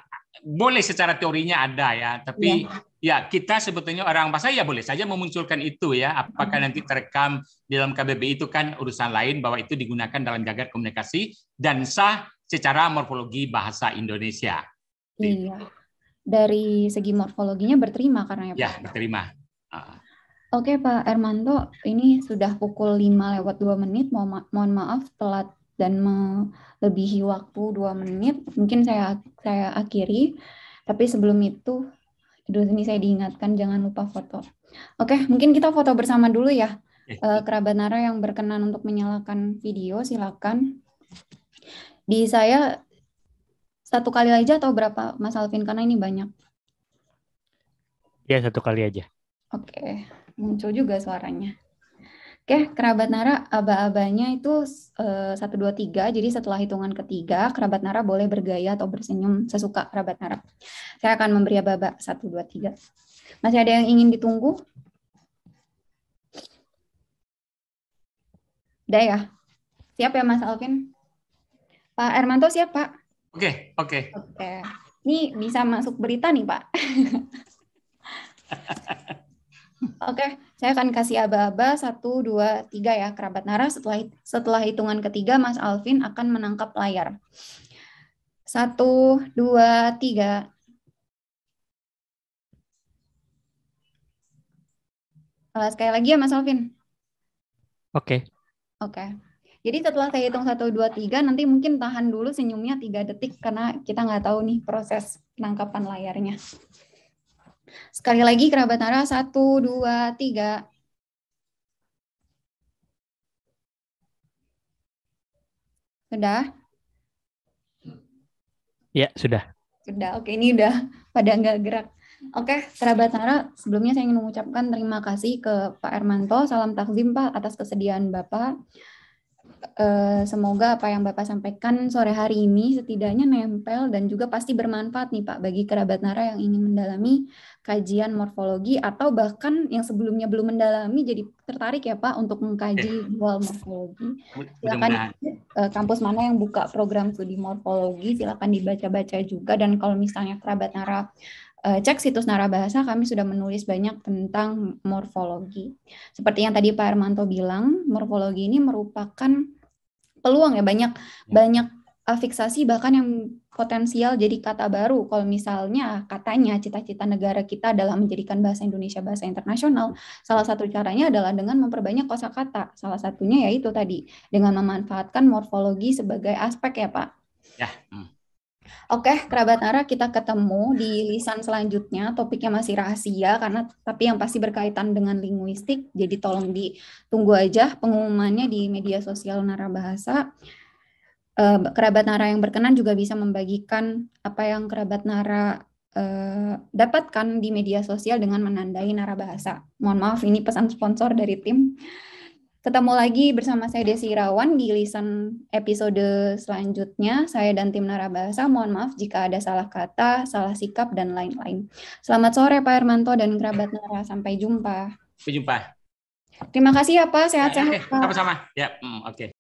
boleh secara teorinya ada ya, tapi ya kita sebetulnya orang bahasa ya boleh saja memunculkan itu ya. Apakah nanti terekam di dalam KBBI itu kan urusan lain, bahwa itu digunakan dalam jagat komunikasi dan sah secara morfologi bahasa Indonesia. Iya. Dari segi morfologinya berterima karena ya, Pak. Ya, berterima. Oke, Pak Ermanto, ini sudah pukul 5:02. Mohon maaf telat dan melebihi waktu 2 menit. Mungkin saya akhiri. Tapi sebelum itu, ini saya diingatkan jangan lupa foto. Oke, mungkin kita foto bersama dulu ya. Kerabat Nara yang berkenan untuk menyalakan video, silakan. Di saya 1 kali aja atau berapa, Mas Alvin? Karena ini banyak. Ya, 1 kali aja. Oke, muncul juga suaranya. Oke, kerabat Nara, aba-abanya itu 1, 2, 3. Jadi setelah hitungan ketiga, kerabat Nara boleh bergaya atau bersenyum sesuka kerabat Nara. Saya akan memberi aba-aba 1, 2, 3. Masih ada yang ingin ditunggu? Udah ya? Siap ya, Mas Alvin? Pak Ermanto siap, Pak? Oke. Ini bisa masuk berita nih, Pak. Oke, saya akan kasih aba-aba 1, 2, 3 ya, kerabat Nara. Setelah hitungan ketiga, Mas Alvin akan menangkap layar. 1, 2, 3. Sekali lagi ya, Mas Alvin. Oke. Jadi setelah saya hitung 1, 2, 3, nanti mungkin tahan dulu senyumnya 3 detik karena kita nggak tahu nih proses penangkapan layarnya. Sekali lagi kerabat Nara, 1, 2, 3. Sudah? Ya, sudah. Oke, ini udah pada nggak gerak. Oke, kerabat Nara, sebelumnya saya ingin mengucapkan terima kasih ke Pak Ermanto. Salam takzim, Pak, atas kesediaan Bapak. Semoga apa yang Bapak sampaikan sore hari ini setidaknya nempel dan juga pasti bermanfaat nih Pak bagi kerabat Nara yang ingin mendalami kajian morfologi atau bahkan yang sebelumnya belum mendalami jadi tertarik ya Pak untuk mengkaji dual morfologi. Silakan kampus mana yang buka program studi morfologi silakan dibaca-baca juga, dan kalau misalnya kerabat Nara cek situs Narabahasa, kami sudah menulis banyak tentang morfologi. Seperti yang tadi Pak Ermanto bilang, morfologi ini merupakan peluang ya, banyak afiksasi bahkan yang potensial jadi kata baru. Kalau misalnya katanya cita-cita negara kita adalah menjadikan bahasa Indonesia bahasa internasional, salah satu caranya adalah dengan memperbanyak kosakata. Salah satunya yaitu tadi dengan memanfaatkan morfologi sebagai aspek ya Pak. Ya. Oke, kerabat Nara, kita ketemu di lisan selanjutnya. Topiknya masih rahasia tapi yang pasti berkaitan dengan linguistik. Jadi tolong ditunggu aja pengumumannya di media sosial Nara Bahasa. Kerabat Nara yang berkenan juga bisa membagikan apa yang kerabat Nara dapatkan di media sosial dengan menandai Nara Bahasa. Mohon maaf, ini pesan sponsor dari tim. Ketemu lagi bersama saya Desi Irawan di lisan episode selanjutnya. Saya dan tim Nara Bahasa mohon maaf jika ada salah kata, salah sikap, dan lain-lain. Selamat sore Pak Hermanto dan kerabat Nara. Sampai jumpa. Sampai jumpa. Terima kasih ya Pak. Sehat-sehat. Sama-sama. Ya, oke.